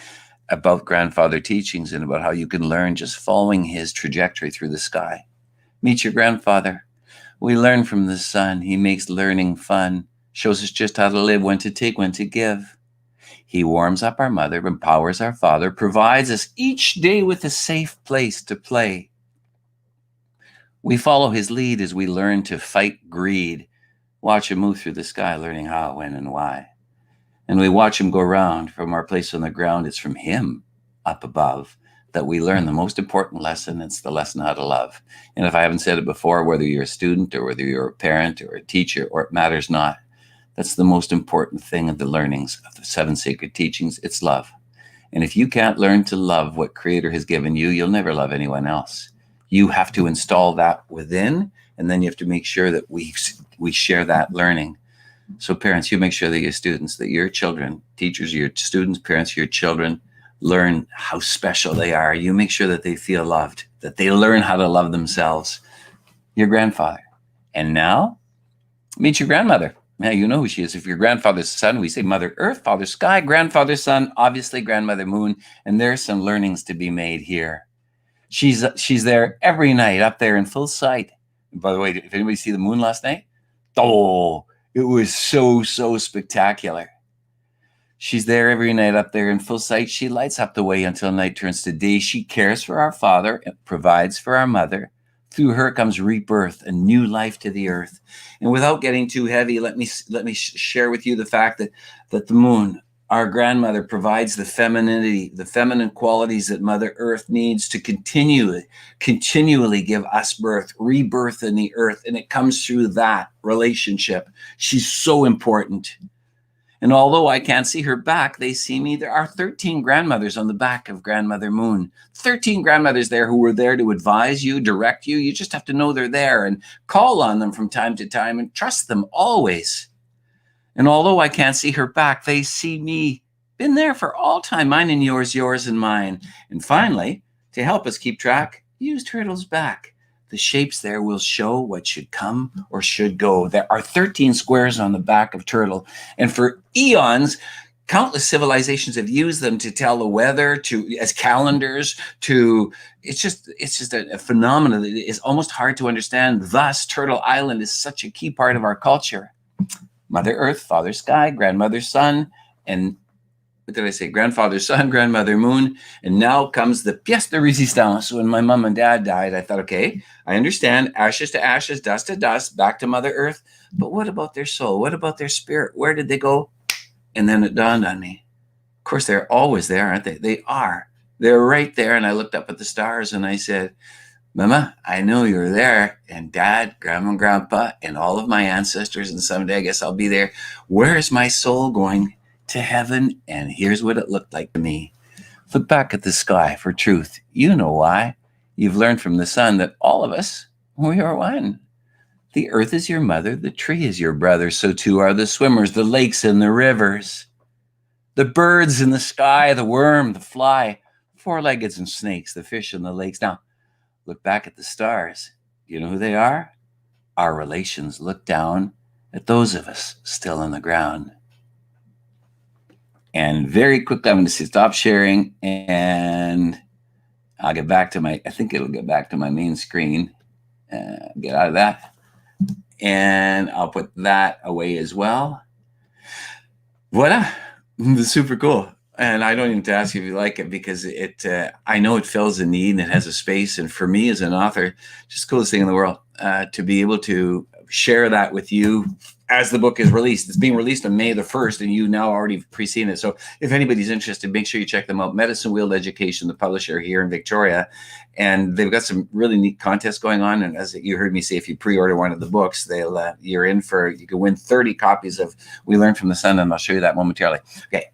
about grandfather teachings and about how you can learn just following his trajectory through the sky. Meet your grandfather. We learn from the sun. He makes learning fun, shows us just how to live, when to take, when to give. He warms up our mother, empowers our father, provides us each day with a safe place to play. We follow his lead as we learn to fight greed. Watch him move through the sky, learning how, when, and why. And we watch him go round from our place on the ground. It's from him up above that we learn the most important lesson. It's the lesson how to love. And if I haven't said it before, whether you're a student or whether you're a parent or a teacher, or it matters not, that's the most important thing of the learnings of the 7 sacred teachings. It's love. And if you can't learn to love what Creator has given you, you'll never love anyone else. You have to install that within, and then you have to make sure that we share that learning. So parents, you make sure that your students, that your children, teachers, your students, parents, your children, learn how special they are. You make sure that they feel loved, that they learn how to love themselves. Your grandfather. And now, meet your grandmother. Now you know who she is. If your grandfather's son, we say Mother Earth, Father Sky, grandfather's son, obviously grandmother Moon. And there's some learnings to be made here. She's there every night up there in full sight. And by the way, if anybody see the moon last night? Oh, it was so spectacular. She's there every night up there in full sight. She lights up the way until night turns to day. She cares for our father and provides for our mother. Through her comes rebirth, a new life to the earth. And without getting too heavy, let me share with you the fact that the moon, our grandmother, provides the femininity, the feminine qualities that Mother Earth needs to continually give us birth, rebirth in the earth. And it comes through that relationship. She's so important. And although I can't see her back, they see me. There are 13 grandmothers on the back of Grandmother Moon. 13 grandmothers there who were there to advise you, direct you. You just have to know they're there and call on them from time to time and trust them always. And although I can't see her back, they see me. Been there for all time, mine and yours, yours and mine. And finally, to help us keep track, use Turtle's back. The shapes there will show what should come or should go. There are 13 squares on the back of Turtle. And for eons, countless civilizations have used them to tell the weather, as calendars, it's just a phenomenon that is almost hard to understand. Thus, Turtle Island is such a key part of our culture. Mother Earth, Father Sky, Grandmother Sun, and what did I say? Grandfather Sun, Grandmother Moon. And now comes the pièce de résistance. When my mom and dad died, I thought, okay, I understand, ashes to ashes, dust to dust, back to Mother Earth. But what about their soul? What about their spirit? Where did they go? And then it dawned on me. Of course, they're always there, aren't they? They are. They're right there. And I looked up at the stars and I said, Mama, I know you're there, and Dad, Grandma, and Grandpa, and all of my ancestors, and someday I guess I'll be there. Where is my soul going? To heaven, and here's what it looked like to me. Look back at the sky for truth. You know why. You've learned from the sun that all of us, we are one. The earth is your mother, the tree is your brother, so too are the swimmers, the lakes and the rivers, the birds in the sky, the worm, the fly, four-leggeds and snakes, the fish in the lakes. Now, look back at the stars. You know who they are? Our relations. Look down at those of us still on the ground. And very quickly, I'm going to stop sharing and I'll get back to I think it'll get back to my main screen. Get out of that. And I'll put that away as well. Voila. It's super cool. And I don't even have to ask you if you like it because I know it fills a need and it has a space. And for me as an author, just the coolest thing in the world to be able to share that with you as the book is released. It's being released on May the 1st, and you now already pre-seen it. So if anybody's interested, make sure you check them out. Medicine Wheel Education, the publisher here in Victoria. And they've got some really neat contests going on. And as you heard me say, if you pre-order one of the books, you can win 30 copies of We Learn from the Sun, and I'll show you that momentarily. Okay.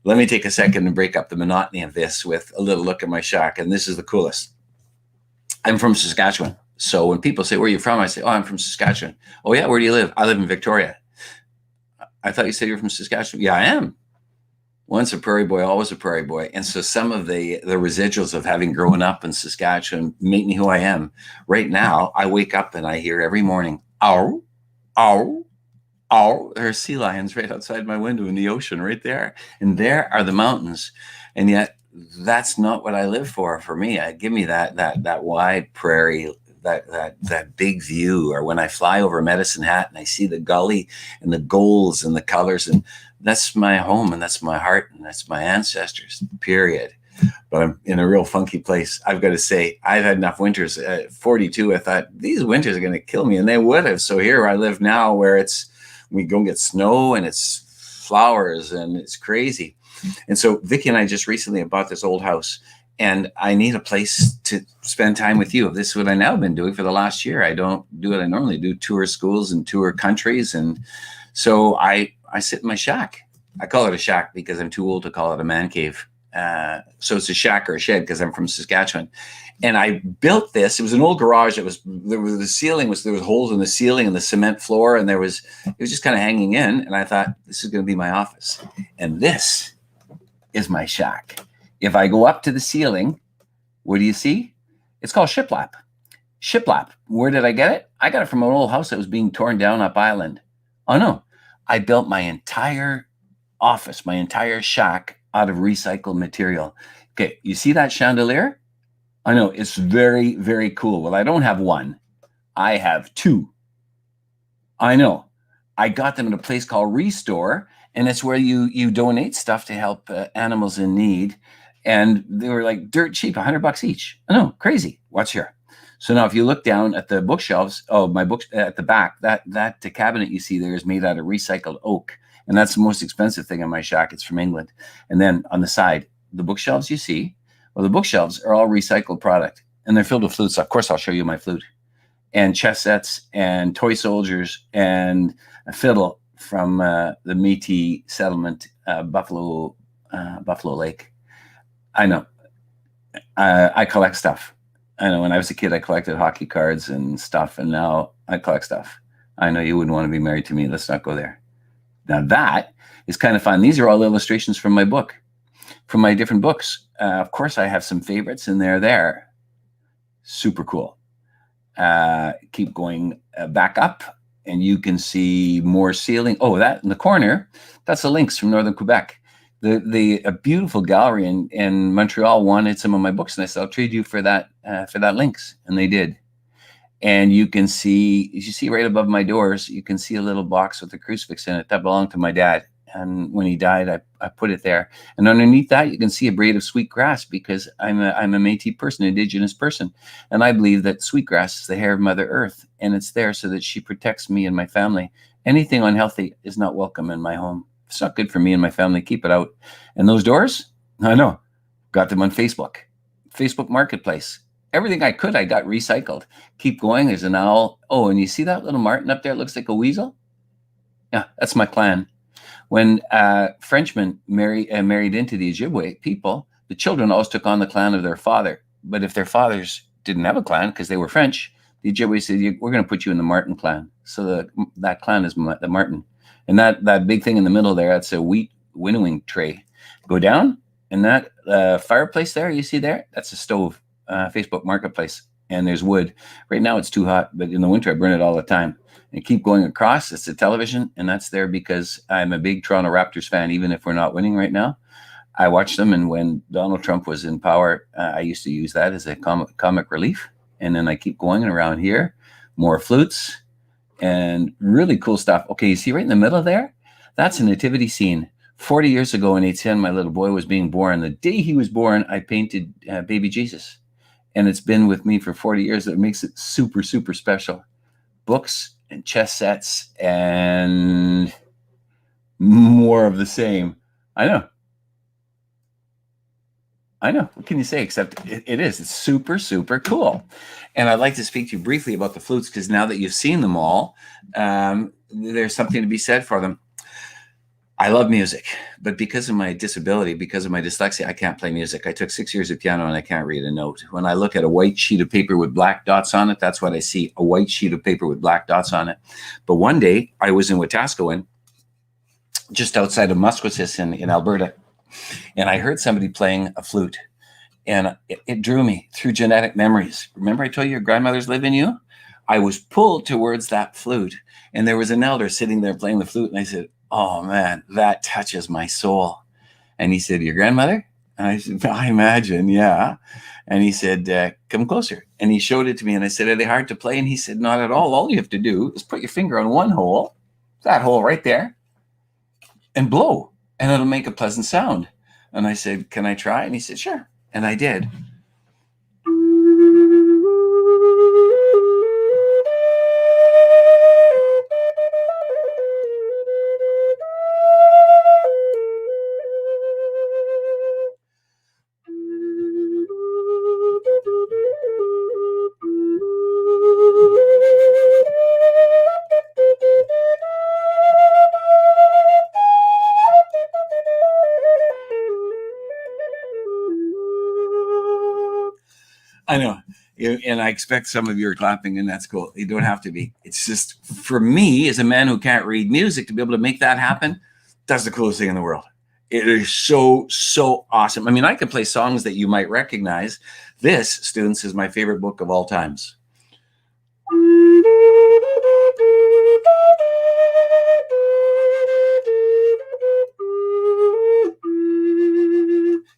Let me take a second and break up the monotony of this with a little look at my shack. And this is the coolest. I'm from Saskatchewan. So when people say, where are you from? I say, oh, I'm from Saskatchewan. Oh yeah, where do you live? I live in Victoria. I thought you said you're from Saskatchewan. Yeah, I am. Once a prairie boy, always a prairie boy. And so some of the residuals of having grown up in Saskatchewan make me who I am. Right now, I wake up and I hear every morning, ow, ow, ow. There are sea lions right outside my window in the ocean right there. And there are the mountains. And yet that's not what I live for. For me, give me that wide prairie, that big view. Or when I fly over Medicine Hat and I see the gully and the golds and the colors, and that's my home and that's my heart and that's my ancestors, period. But I'm in a real funky place. I've got to say, I've had enough winters. At 42, I thought these winters are going to kill me, and they would have. So here I live now, where we go and get snow and it's flowers and it's crazy. And so Vicki and I just recently bought this old house, and I need a place to spend time with you. This is what I now have been doing for the last year. I don't do what I normally do, tour schools and tour countries. And so I sit in my shack. I call it a shack because I'm too old to call it a man cave. So it's a shack or a shed because I'm from Saskatchewan. And I built this. It was an old garage. There was holes in the ceiling and the cement floor, and it was just kind of hanging in. And I thought, this is going to be my office. And this is my shack. If I go up to the ceiling, what do you see? It's called shiplap. Shiplap. Where did I get it? I got it from an old house that was being torn down up island. Oh no, I built my entire office, my entire shack out of recycled material. Okay, you see that chandelier? I know, it's very, very cool. Well, I don't have one. I have two. I know. I got them at a place called Restore, and it's where you donate stuff to help animals in need. And they were like dirt cheap, $100 each. I know, crazy. Watch here. So now if you look down at the bookshelves, my books at the back, that cabinet you see there is made out of recycled oak. And that's the most expensive thing in my shack. It's from England. And then on the side, the bookshelves you see, well, the bookshelves are all recycled product, and they're filled with flutes. Of course, I'll show you my flute, and chess sets and toy soldiers and a fiddle from the Métis settlement, Buffalo Lake. I know. I collect stuff. I know when I was a kid, I collected hockey cards and stuff, and now I collect stuff. I know you wouldn't want to be married to me. Let's not go there. Now that is kind of fun. These are all illustrations from my book, from my different books. Of course, I have some favorites, and they're there. Super cool. Keep going back up, and you can see more ceiling. Oh, that in the corner, that's the Lynx from Northern Quebec. A beautiful gallery in Montreal wanted some of my books, and I said, I'll trade you for that Lynx, and they did. And you can see, as you see right above my doors, you can see a little box with a crucifix in it. That belonged to my dad. And when he died, I put it there. And underneath that, you can see a braid of sweet grass, because I'm a Métis person, Indigenous person. And I believe that sweet grass is the hair of Mother Earth. And it's there so that she protects me and my family. Anything unhealthy is not welcome in my home. It's not good for me and my family. Keep it out. And those doors, I know, got them on Facebook Marketplace. Everything I could, I got recycled. Keep going. There's an owl. Oh, and you see that little martin up there? It looks like a weasel. Yeah, that's my clan. When Frenchmen married into the Ojibwe people, the children always took on the clan of their father. But if their fathers didn't have a clan because they were French, the Ojibwe said, we're going to put you in the Martin clan. So that clan is the Martin. And that big thing in the middle there, that's a wheat winnowing tray. Go down, and that fireplace there, you see there, that's a stove, Facebook Marketplace. And there's wood. Right now it's too hot, but in the winter I burn it all the time. And keep going across, it's the television, and that's there because I'm a big Toronto Raptors fan, even if we're not winning right now. I watch them, and when Donald Trump was in power, I used to use that as a comic relief. And then I keep going around here, more flutes, and really cool stuff. Okay, you see right in the middle there? That's a nativity scene. 40 years ago in Etienne, my little boy was being born. The day he was born, I painted baby Jesus. And it's been with me for 40 years. That makes it super, super special. Books and chess sets and more of the same. I know. What can you say? Except it's super, super cool. And I'd like to speak to you briefly about the flutes, because now that you've seen them all, there's something to be said for them. I love music, but because of my disability, because of my dyslexia, I can't play music. I took 6 years of piano and I can't read a note. When I look at a white sheet of paper with black dots on it, that's what I see, a white sheet of paper with black dots on it. But one day I was in Wetaskiwin, just outside of Muskwasis in Alberta, and I heard somebody playing a flute, and it drew me through genetic memories. Remember I told you your grandmothers live in you? I was pulled towards that flute, and there was an elder sitting there playing the flute, and I said, oh man, that touches my soul. And he said, your grandmother? And I said, I imagine, yeah. And he said, come closer. And he showed it to me, and I said, are they hard to play? And he said, not at all. All you have to do is put your finger on one hole, that hole right there, and blow, and it'll make a pleasant sound. And I said, can I try? And he said, sure. And I did. I know. And I expect some of you are clapping, and that's cool. You don't have to be. It's just, for me, as a man who can't read music, to be able to make that happen, that's the coolest thing in the world. It is so, so awesome. I mean, I can play songs that you might recognize. This, students, is my favorite book of all times.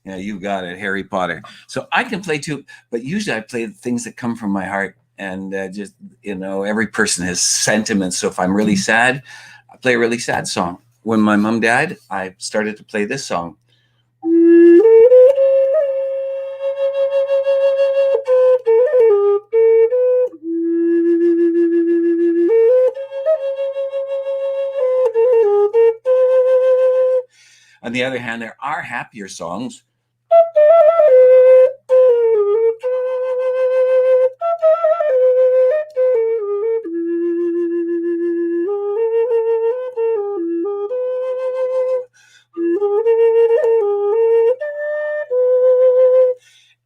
Yeah, you got it, Harry Potter. So I can play too, but usually I play things that come from my heart, and just, every person has sentiments. So if I'm really sad, I play a really sad song. When my mom died, I started to play this song. On the other hand, there are happier songs.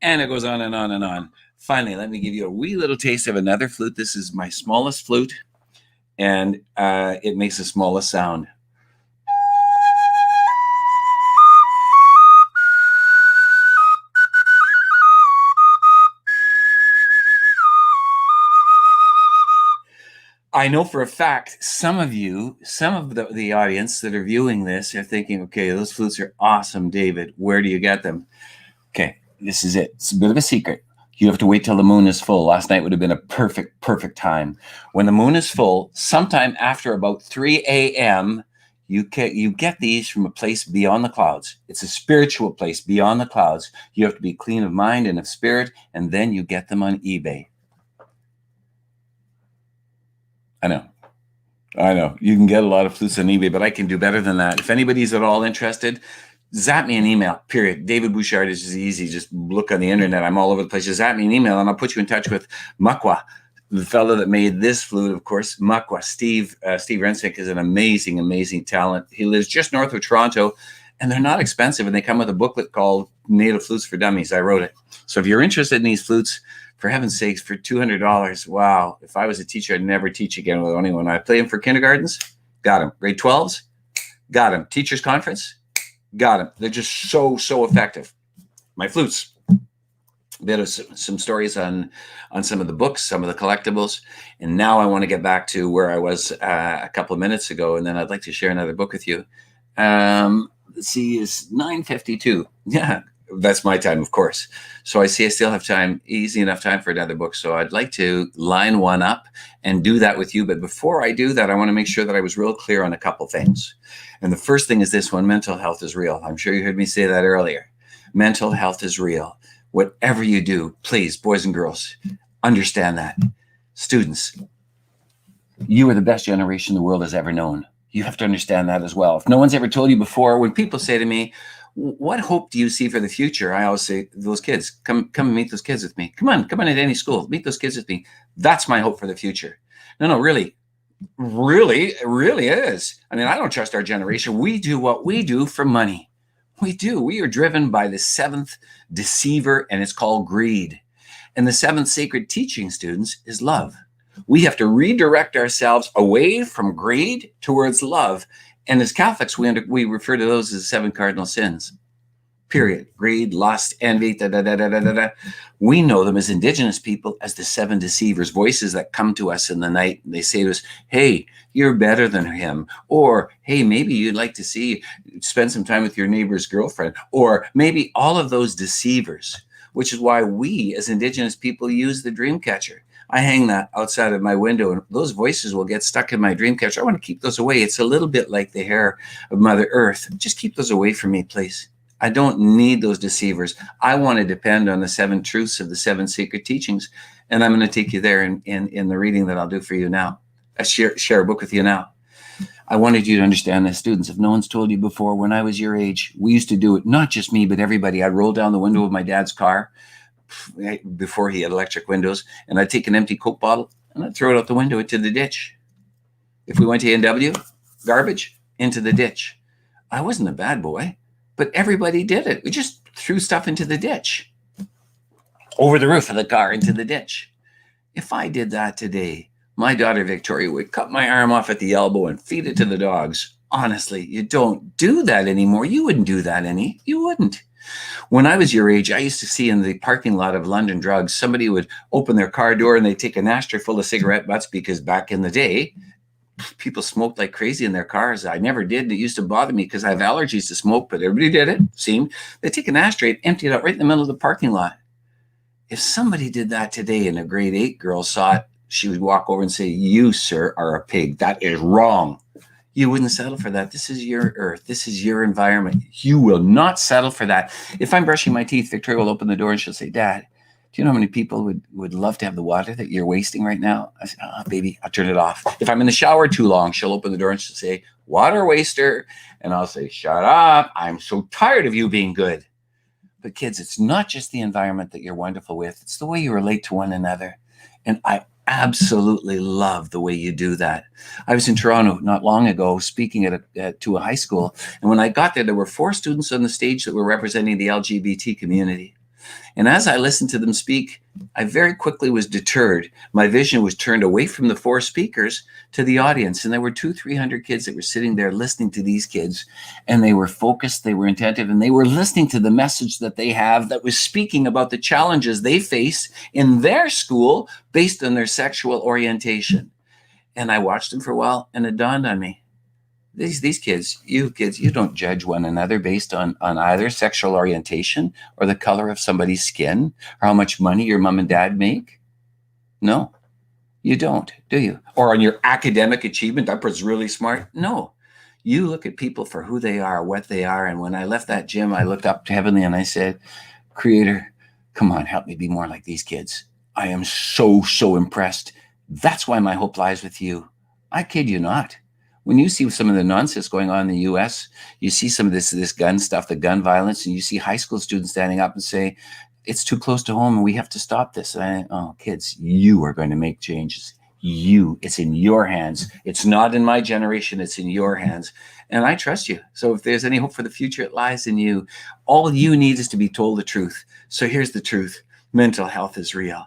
And it goes on and on and on. Finally, let me give you a wee little taste of another flute. This is my smallest flute, and it makes the smallest sound. I know for a fact, some of the audience that are viewing this are thinking, okay, those flutes are awesome, David. Where do you get them? Okay, this is it. It's a bit of a secret. You have to wait till the moon is full. Last night would have been a perfect time. When the moon is full, sometime after about 3 a.m., you get these from a place beyond the clouds. It's a spiritual place beyond the clouds. You have to be clean of mind and of spirit, and then you get them on eBay. I know. You can get a lot of flutes on eBay, but I can do better than that. If anybody's at all interested, zap me an email, period. David Bouchard is just easy. Just look on the internet. I'm all over the place. Just zap me an email, and I'll put you in touch with Muckwa, the fellow that made this flute, of course. Muckwa, Steve Rensnick, is an amazing talent. He lives just north of Toronto, and they're not expensive, and they come with a booklet called Native Flutes for Dummies. I wrote it. So if you're interested in these flutes, for heaven's sakes, for $200, wow. If I was a teacher, I'd never teach again with anyone. I play them for kindergartens, got them. Grade 12s, got them. Teachers conference, got them. They're just so effective. My flutes. A bit of some stories on some of the books, some of the collectibles. And now I want to get back to where I was a couple of minutes ago, and then I'd like to share another book with you. Let's see, it's 9:52. Yeah. That's my time, of course. So I see I still have time, easy enough time for another book. So I'd like to line one up and do that with you. But before I do that, I want to make sure that I was real clear on a couple things. And the first thing is this one: mental health is real. I'm sure you heard me say that earlier. Mental health is real. Whatever you do, please, boys and girls, understand that. Students, you are the best generation the world has ever known. You have to understand that as well. If no one's ever told you before, when people say to me, what hope do you see for the future? I always say, those kids, come and meet those kids with me. Come on at any school, meet those kids with me. That's my hope for the future. No, really, Really, it really is. I mean, I don't trust our generation. We do what we do for money. We do. We are driven by the seventh deceiver, and it's called greed. And the seventh sacred teaching, students, is love. We have to redirect ourselves away from greed towards love. And as Catholics, we refer to those as the seven cardinal sins. Period. Greed, lust, envy, da, da, da, da, da, da. We know them as Indigenous people as the seven deceivers, voices that come to us in the night. And they say to us, hey, you're better than him. Or, hey, maybe you'd like to spend some time with your neighbor's girlfriend. Or maybe all of those deceivers, which is why we as Indigenous people use the dream catcher. I hang that outside of my window, and those voices will get stuck in my dream catcher. I want to keep those away. It's a little bit like the hair of Mother Earth. Just keep those away from me, please. I don't need those deceivers. I want to depend on the seven truths of the seven secret teachings. And I'm going to take you there in the reading that I'll do for you now. I share a book with you now. I wanted you to understand this, students. If no one's told you before, when I was your age, we used to do it, not just me, but everybody. I'd roll down the window of my dad's car before he had electric windows, and I'd take an empty Coke bottle and I'd throw it out the window into the ditch. If we went to A&W, garbage, into the ditch. I wasn't a bad boy. But everybody did it. We just threw stuff into the ditch, over the roof of the car into the ditch. If I did that today, my daughter Victoria would cut my arm off at the elbow and feed it to the dogs. Honestly, you don't do that anymore. You wouldn't do that You wouldn't. When I was your age, I used to see in the parking lot of London Drugs, somebody would open their car door and they'd take an ashtray full of cigarette butts, because back in the day, people smoked like crazy in their cars. I never did. And it used to bother me because I have allergies to smoke, but everybody did it, seemed. They take an ashtray and empty it out right in the middle of the parking lot. If somebody did that today and a grade 8 girl saw it, she would walk over and say, you, sir, are a pig. That is wrong. You wouldn't settle for that. This is your earth. This is your environment. You will not settle for that. If I'm brushing my teeth, Victoria will open the door and she'll say, Dad, do you know how many people would love to have the water that you're wasting right now? I said, baby, I'll turn it off. If I'm in the shower too long, she'll open the door and she'll say, water waster. And I'll say, shut up. I'm so tired of you being good. But kids, it's not just the environment that you're wonderful with. It's the way you relate to one another. And I absolutely love the way you do that. I was in Toronto not long ago speaking to a high school. And when I got there were 4 students on the stage that were representing the LGBT community. And as I listened to them speak, I very quickly was deterred. My vision was turned away from the 4 speakers to the audience. And there were 200-300 kids that were sitting there listening to these kids. And they were focused, they were attentive, and they were listening to the message that they have that was speaking about the challenges they face in their school based on their sexual orientation. And I watched them for a while, and it dawned on me. These kids, you don't judge one another based on either sexual orientation or the color of somebody's skin or how much money your mom and dad make. No, you don't, do you? Or on your academic achievement, that person's really smart. No, you look at people for who they are, what they are. And when I left that gym, I looked up to heavenly and I said, Creator, come on, help me be more like these kids. I am so impressed. That's why my hope lies with you. I kid you not. When you see some of the nonsense going on in the US, you see some of this gun stuff, the gun violence, and you see high school students standing up and say, it's too close to home and we have to stop this. And kids, you are going to make changes. It's in your hands. It's not in my generation. It's in your hands. And I trust you. So if there's any hope for the future, it lies in you. All you need is to be told the truth. So here's the truth. Mental health is real.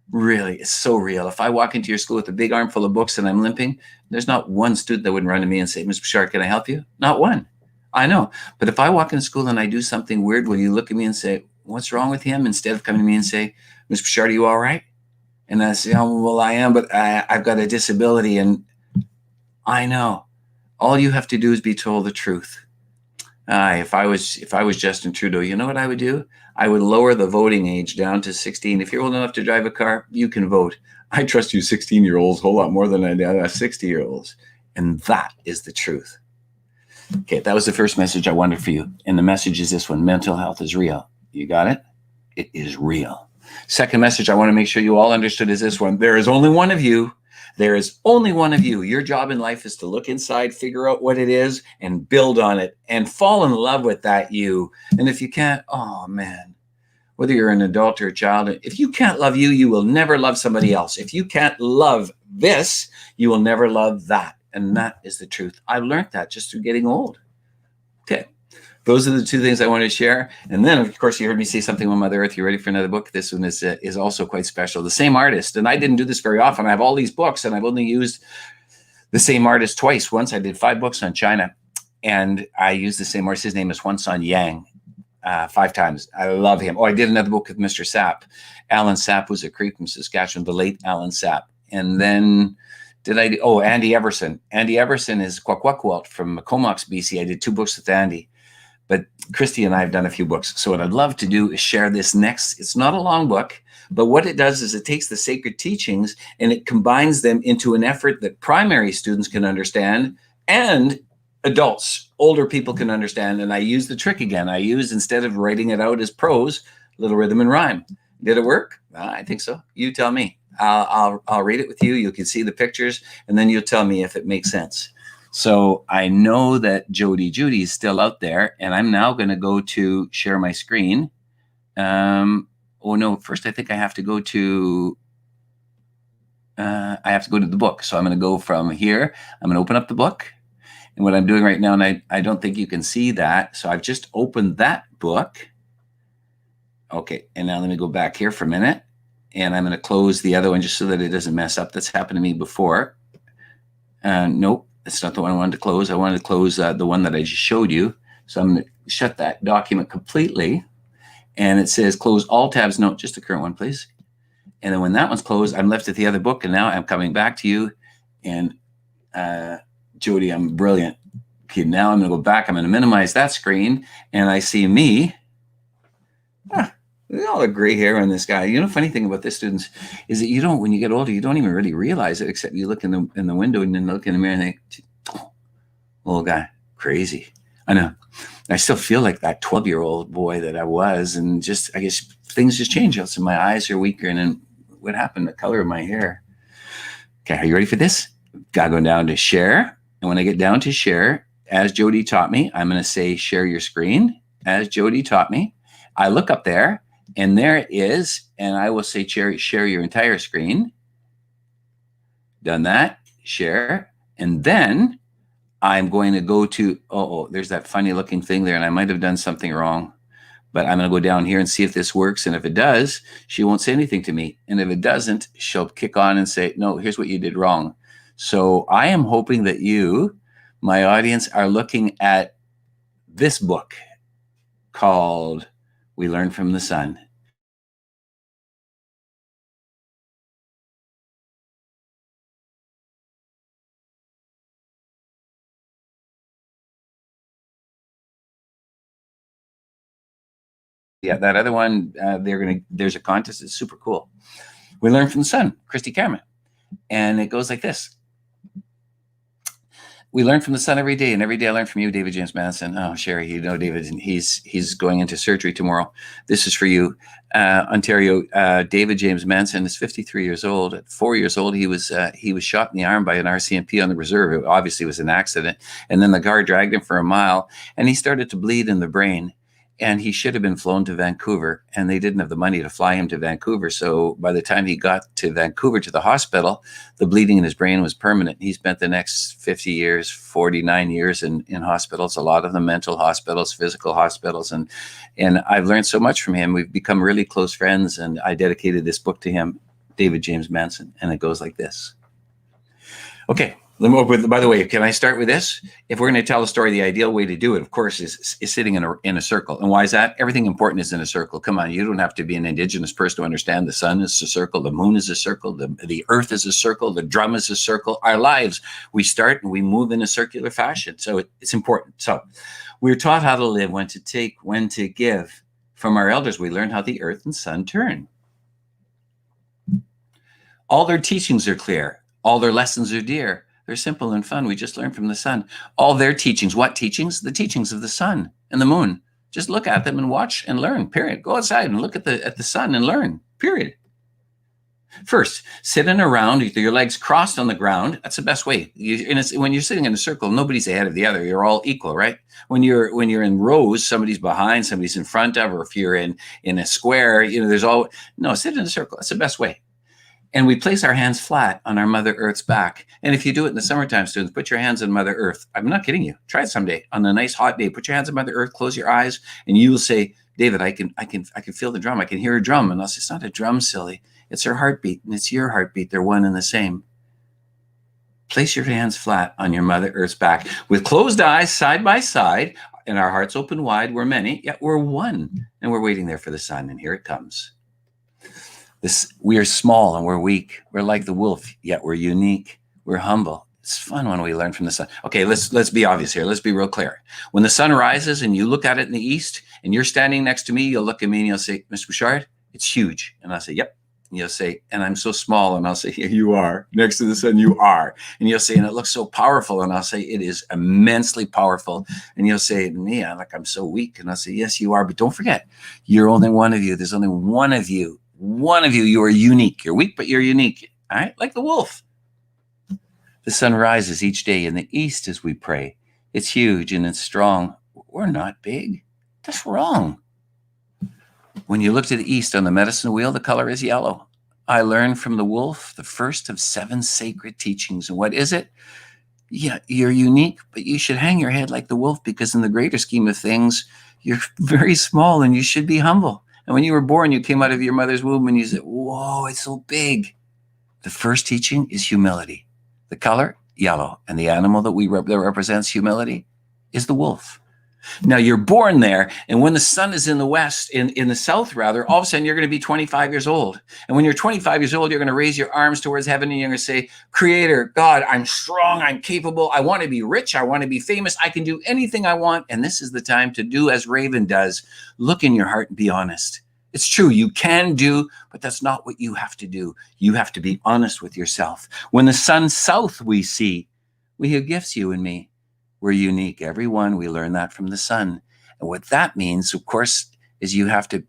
Really, it's so real. If I walk into your school with a big armful of books and I'm limping, there's not one student that wouldn't run to me and say, Ms. Bouchard, can I help you? Not one. I know. But if I walk in school and I do something weird, will you look at me and say, what's wrong with him? Instead of coming to me and say, Ms. Bouchard, are you all right? And I say, oh, well, I am, but I've got a disability. And I know. All you have to do is be told the truth. If I was Justin Trudeau, you know what I would do? I would lower the voting age down to 16. If you're old enough to drive a car, you can vote. I trust you 16-year-olds a whole lot more than I do 60-year-olds. And that is the truth. Okay, that was the first message I wanted for you. And the message is this one: mental health is real. You got it? It is real. Second message I want to make sure you all understood is this one: there is only one of you. There is only one of you. Your job in life is to look inside, figure out what it is, and build on it, and fall in love with that you. And if you can't, oh man, whether you're an adult or a child, if you can't love you, you will never love somebody else. If you can't love this, you will never love that. And that is the truth. I've learned that just through getting old. Okay. Those are the two things I wanted to share. And then, of course, you heard me say something on Mother Earth. You ready for another book? This one is also quite special. The same artist. And I didn't do this very often. I have all these books, and I've only used the same artist twice. Once I did 5 books on China, and I used the same artist. His name is Huan Yang. 5 times. I love him. Oh, I did another book with Mr. Sapp. Alan Sapp was a Cree from Saskatchewan, the late Alan Sapp. And then Andy Everson. Andy Everson is Kwakwaka'wakw from Comox, BC. I did 2 books with Andy. But Christy and I have done a few books. So what I'd love to do is share this next. It's not a long book, but what it does is it takes the sacred teachings and it combines them into an effort that primary students can understand and adults, older people can understand. And I use the trick again. I use, instead of writing it out as prose, little rhythm and rhyme. Did it work? I think so. You tell me. I'll read it with you. You can see the pictures, and then you'll tell me if it makes sense. So I know that Judy is still out there, and I'm now going to go to share my screen. Oh no! First, I think I have to go to. I have to go to the book. So I'm going to go from here. I'm going to open up the book. And what I'm doing right now, and I don't think you can see that. So I've just opened that book. Okay, and now let me go back here for a minute. And I'm going to close the other one just so that it doesn't mess up. That's happened to me before. Nope, that's not the one I wanted to close. I wanted to close the one that I just showed you. So I'm going to shut that document completely. And it says close all tabs. No, just the current one, please. And then when that one's closed, I'm left at the other book. And now I'm coming back to you. And Jody, I'm brilliant. Okay, now I'm going to go back. I'm going to minimize that screen. And I see me. Look at all the gray hair on this guy. You know, funny thing about this, students, is that when you get older, you don't even really realize it, except you look in the window and then look in the mirror and think, oh, old guy, crazy. I know. I still feel like that 12-year-old boy that I was. And just, I guess things just change. So my eyes are weaker. And then what happened? The color of my hair. Okay, are you ready for this? Gotta go down to share. And when I get down to share, as Jody taught me, I'm going to say share your screen. As Jody taught me, I look up there and there it is. And I will say share your entire screen. Done that, share. And then I'm going to go to, there's that funny looking thing there. And I might have done something wrong, but I'm going to go down here and see if this works. And if it does, she won't say anything to me. And if it doesn't, she'll kick on and say, no, here's what you did wrong. So I am hoping that you, my audience, are looking at this book called We Learn from the Sun. Yeah, that other one, there's a contest. It's super cool. We Learn from the Sun, Christy Cameron. And it goes like this. We learn from the sun every day, and every day I learn from you, David James Manson. Oh, Sherry, you know David, and he's going into surgery tomorrow. This is for you, Ontario. David James Manson is 53 years old. At 4 years old, he was shot in the arm by an RCMP on the reserve. It obviously was an accident, and then the guard dragged him for a mile, and he started to bleed in the brain. And he should have been flown to Vancouver, and they didn't have the money to fly him to Vancouver. So by the time he got to Vancouver to the hospital, the bleeding in his brain was permanent. He spent the next 50 years, 49 years in hospitals, a lot of them mental hospitals, physical hospitals. And I've learned so much from him. We've become really close friends, and I dedicated this book to him, David James Manson, and it goes like this. Okay. By the way, can I start with this? If we're going to tell a story, the ideal way to do it, of course, is sitting in a circle. And why is that? Everything important is in a circle. Come on, you don't have to be an indigenous person to understand the sun is a circle, the moon is a circle, the earth is a circle, the drum is a circle. Our lives, we start and we move in a circular fashion. So it's important. So we're taught how to live, when to take, when to give. From our elders, we learn how the earth and sun turn. All their teachings are clear. All their lessons are dear. They're simple and fun. We just learn from the sun. All their teachings. What teachings? The teachings of the sun and the moon. Just look at them and watch and learn, period. Go outside and look at the sun and learn, period. First, sit in a round with your legs crossed on the ground. That's the best way. When you're sitting in a circle, nobody's ahead of the other. You're all equal, right? When you're in rows, somebody's behind, somebody's in front of, or if you're in a square, sit in a circle. That's the best way. And we place our hands flat on our Mother Earth's back. And if you do it in the summertime, students, put your hands on Mother Earth. I'm not kidding you. Try it someday on a nice hot day. Put your hands on Mother Earth, close your eyes, and you will say, David, I can feel the drum. I can hear a drum. And I'll say, it's not a drum, silly. It's her heartbeat, and it's your heartbeat. They're one and the same. Place your hands flat on your Mother Earth's back. With closed eyes, side by side, and our hearts open wide. We're many, yet we're one. And we're waiting there for the sun, and here it comes. We are small and we're weak. We're like the wolf, yet we're unique. We're humble. It's fun when we learn from the sun. Okay, let's be obvious here. Let's be real clear. When the sun rises and you look at it in the east and you're standing next to me, you'll look at me and you'll say, Mr. Bouchard, it's huge. And I'll say, yep. And you'll say, and I'm so small. And I'll say, yeah, you are. Next to the sun, you are. And you'll say, and it looks so powerful. And I'll say, it is immensely powerful. And you'll say, yeah, like I'm so weak. And I'll say, yes, you are. But don't forget, you're only one of you. There's only one of you. One of you, you are unique. You're weak, but you're unique. All right? Like the wolf. The sun rises each day in the east as we pray. It's huge and it's strong. We're not big. That's wrong. When you look to the east on the medicine wheel, the color is yellow. I learned from the wolf the first of 7 sacred teachings. And what is it? Yeah, you're unique, but you should hang your head like the wolf because in the greater scheme of things, you're very small and you should be humble. And when you were born, you came out of your mother's womb and you said, whoa, it's so big. The first teaching is humility. The color, yellow. And the animal that that represents humility is the wolf. Now you're born there. And when the sun is in the west, in the south rather, all of a sudden you're going to be 25 years old. And when you're 25 years old, you're going to raise your arms towards heaven and you're going to say, Creator, God, I'm strong, I'm capable. I want to be rich. I want to be famous. I can do anything I want. And this is the time to do as Raven does. Look in your heart and be honest. It's true, you can do, but that's not what you have to do. You have to be honest with yourself. When the sun south we see, we have gifts, you and me. We're unique, everyone. We learn that from the sun. And what that means, of course, is you have to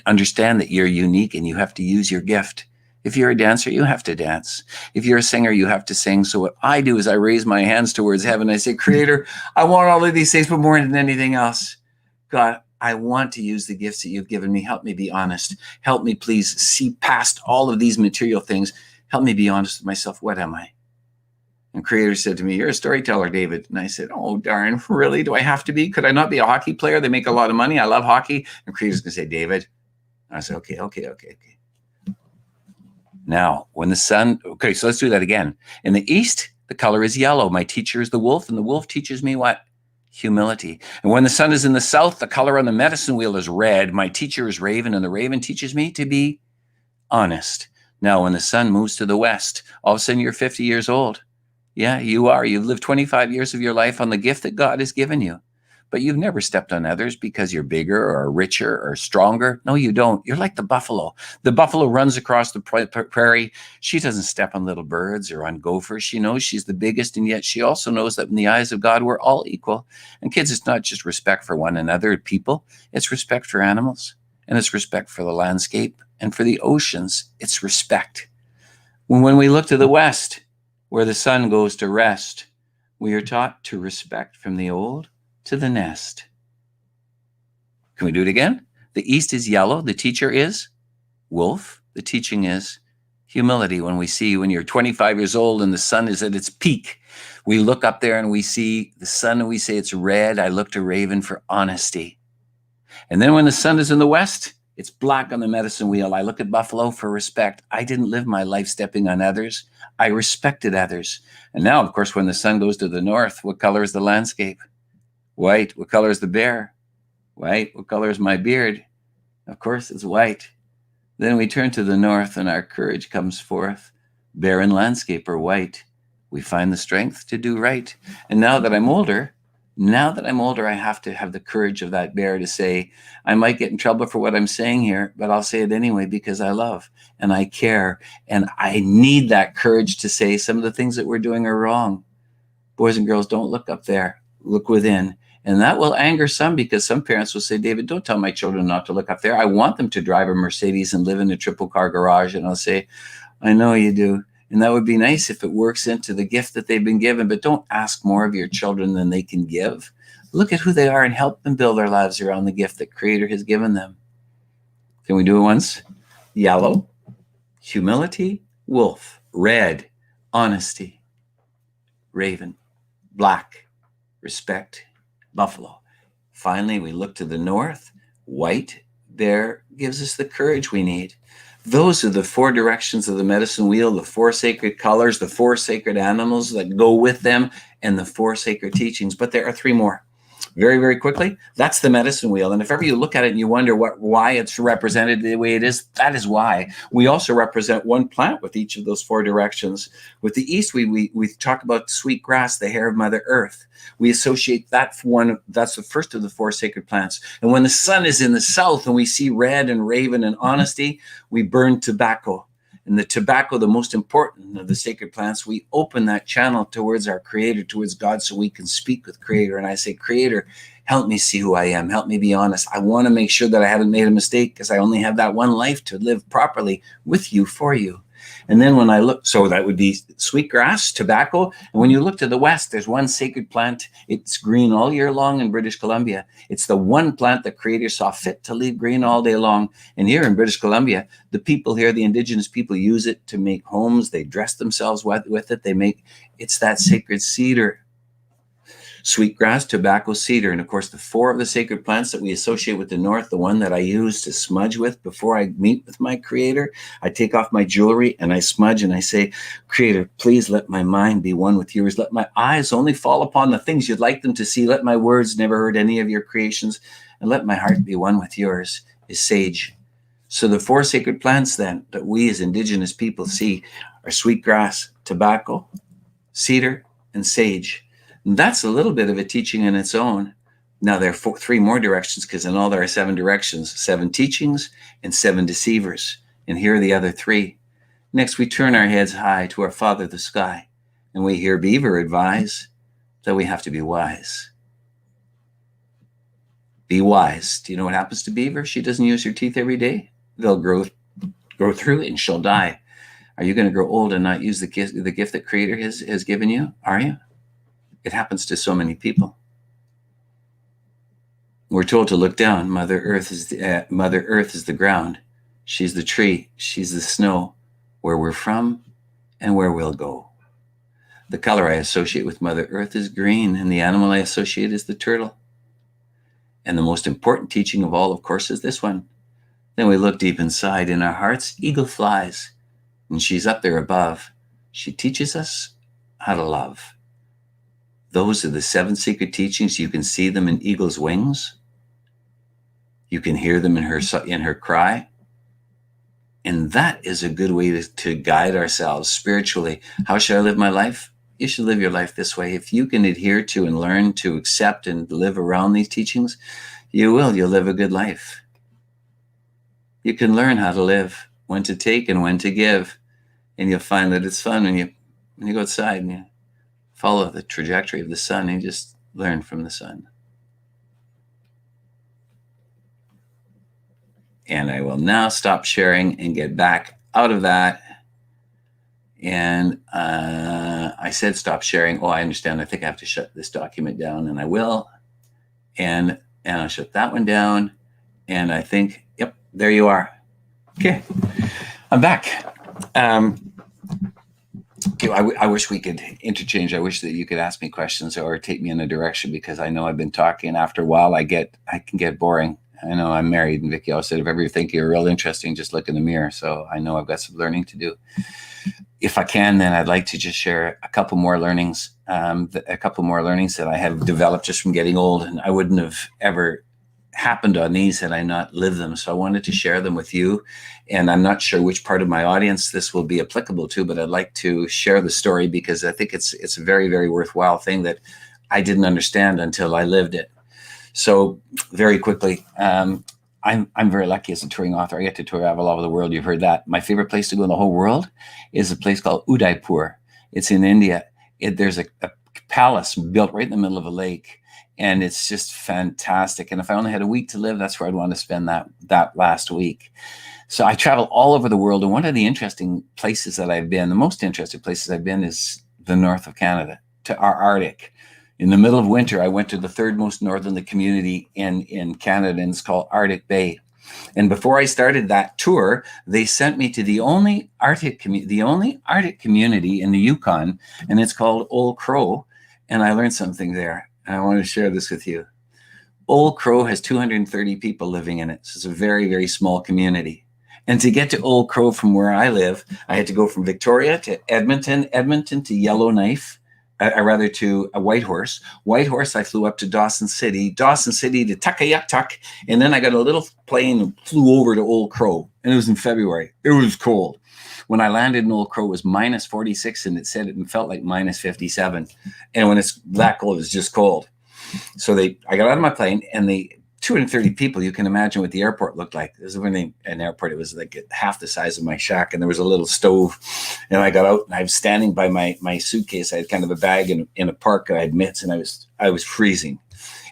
understand that you're unique and you have to use your gift. If you're a dancer, you have to dance. If you're a singer, you have to sing. So what I do is I raise my hands towards heaven. I say, Creator, I want all of these things, but more than anything else, God, I want to use the gifts that you've given me. Help me be honest. Help me please see past all of these material things. Help me be honest with myself. What am I? And Creator said to me, you're a storyteller, David. And I said, oh, darn, really? Do I have to be? Could I not be a hockey player? They make a lot of money. I love hockey. And Creator's going to say, David. And I said, okay. Now, when the sun, okay, so let's do that again. In the east, the color is yellow. My teacher is the wolf, and the wolf teaches me what? Humility. And when the sun is in the south, the color on the medicine wheel is red. My teacher is Raven, and the Raven teaches me to be honest. Now, when the sun moves to the west, all of a sudden you're 50 years old. Yeah, you are. You've lived 25 years of your life on the gift that God has given you. But you've never stepped on others because you're bigger or richer or stronger. No, you don't. You're like the buffalo. The buffalo runs across the prairie. She doesn't step on little birds or on gophers. She knows she's the biggest, and yet she also knows that in the eyes of God, we're all equal. And kids, it's not just respect for one another, people. It's respect for animals, and it's respect for the landscape and for the oceans. It's respect. When we look to the west, where the sun goes to rest, we are taught to respect from the old to the nest. Can we do it again? The east is yellow. The teacher is wolf. The teaching is humility. When you're 25 years old and the sun is at its peak, we look up there and we see the sun and we say it's red. I look to Raven for honesty. And then when the sun is in the west, it's black on the medicine wheel. I look at buffalo for respect. I didn't live my life stepping on others. I respected others. And now, of course, when the sun goes to the north, what color is the landscape? White. What color is the bear? White. What color is my beard? Of course, it's white. Then we turn to the north and our courage comes forth. Barren landscape or white. We find the strength to do right. And now that I'm older, I have to have the courage of that bear to say, I might get in trouble for what I'm saying here, but I'll say it anyway because I love and I care. And I need that courage to say some of the things that we're doing are wrong. Boys and girls, don't look up there. Look within. And that will anger some, because some parents will say, David, don't tell my children not to look up there. I want them to drive a Mercedes and live in a triple car garage. And I'll say, I know you do. And that would be nice if it works into the gift that they've been given, but don't ask more of your children than they can give. Look at who they are and help them build their lives around the gift that Creator has given them. Can we do it once? Yellow, humility. Wolf, red, honesty. Raven, black, respect. Buffalo. Finally, we look to the north. White bear gives us the courage we need. Those are the 4 directions of the medicine wheel, the 4 sacred colors, the 4 sacred animals that go with them, and the 4 sacred teachings. But there are 3 more. Very, very quickly, that's the medicine wheel. And if ever you look at it and you wonder why it's represented the way it is, that is why. We also represent one plant with each of those 4 directions. With the east, we talk about sweet grass, the hair of Mother Earth. We associate that one, that's the first of the 4 sacred plants. And when the sun is in the south and we see red and raven and honesty, we burn tobacco. And the tobacco, the most important of the sacred plants, we open that channel towards our Creator, towards God, so we can speak with Creator. And I say, Creator, help me see who I am. Help me be honest. I want to make sure that I haven't made a mistake, because I only have that one life to live properly with you, for you. And then when I look, so that would be sweetgrass, tobacco. And when you look to the west, there's one sacred plant. It's green all year long in British Columbia. It's the one plant that Creator saw fit to leave green all day long. And here in British Columbia, the people here, the Indigenous people, use it to make homes. They dress themselves with it. It's that sacred cedar. Sweetgrass, tobacco, cedar. And of course, the 4 of the sacred plants that we associate with the north, the one that I use to smudge with before I meet with my Creator, I take off my jewelry and I smudge and I say, Creator, please let my mind be one with yours. Let my eyes only fall upon the things you'd like them to see. Let my words never hurt any of your creations. And let my heart be one with yours, is sage. So the 4 sacred plants then that we as Indigenous people see are sweetgrass, tobacco, cedar, and sage. And that's a little bit of a teaching in its own. Now there are 3 more directions, because in all there are 7 directions, 7 teachings and 7 deceivers. And here are the other 3. Next, we turn our heads high to our Father, the sky, and we hear Beaver advise that we have to be wise. Be wise. Do you know what happens to Beaver? She doesn't use her teeth every day. They'll grow through and she'll die. Are you going to grow old and not use the gift that Creator has given you? Are you? It happens to so many people. We're told to look down. Mother Earth is the ground. She's the tree. She's the snow. Where we're from and where we'll go. The color I associate with Mother Earth is green, and the animal I associate is the turtle. And the most important teaching of all, of course, is this one. Then we look deep inside. In our hearts, eagle flies, and she's up there above. She teaches us how to love. Those are the 7 secret teachings. You can see them in eagle's wings. You can hear them in her cry. And that is a good way to guide ourselves spiritually. How should I live my life? You should live your life this way. If you can adhere to and learn to accept and live around these teachings, you'll live a good life. You can learn how to live, when to take and when to give. And you'll find that it's fun when you go outside and you follow the trajectory of the sun and just learn from the sun. And I will now stop sharing and get back out of that. And I said stop sharing. Oh, I understand. I think I have to shut this document down, and I will. And I'll shut that one down. And I think, yep, there you are. Okay, I'm back. I wish we could interchange. I wish that you could ask me questions or take me in a direction, because I know I've been talking. After a while, I can get boring. I know I'm married, and Vicki always said, if ever you think you're real interesting, just look in the mirror. So I know I've got some learning to do. If I can, then I'd like to just share a couple more learnings that I have developed just from getting old, and I wouldn't have ever happened on these had I not lived them. So I wanted to share them with you, and I'm not sure which part of my audience this will be applicable to, but I'd like to share the story because I think it's a very, very worthwhile thing that I didn't understand until I lived it. So very quickly, I'm very lucky as a touring author. I get to travel all over the world. You've heard that. My favorite place to go in the whole world is a place called Udaipur. It's in India. There's a palace built right in the middle of a lake. And it's just fantastic. And if I only had a week to live, that's where I'd want to spend that last week. So I travel all over the world. And one of the interesting places that I've been, the most interesting places I've been, is the north of Canada, to our Arctic. In the middle of winter, I went to the third most northerly community in Canada, and it's called Arctic Bay. And before I started that tour, they sent me to the only Arctic community in the Yukon, and it's called Old Crow. And I learned something there. And I want to share this with you. Old Crow has 230 people living in it. So it's a very, very small community. And to get to Old Crow from where I live, I had to go from Victoria to Edmonton, Edmonton to Yellowknife, to Whitehorse. Whitehorse, I flew up to Dawson City to Tukayaktuk, and then I got a little plane and flew over to Old Crow, and it was in February. It was cold. When I landed in Old Crow, it was minus 46, and it felt like minus 57. And when it's that cold, it's just cold. So I got out of my plane, and the 230 people, you can imagine what the airport looked like. This is when an airport, it was like half the size of my shack, and there was a little stove. And I got out, and I was standing by my suitcase. I had kind of a bag in a park. I had mitts, and I was freezing.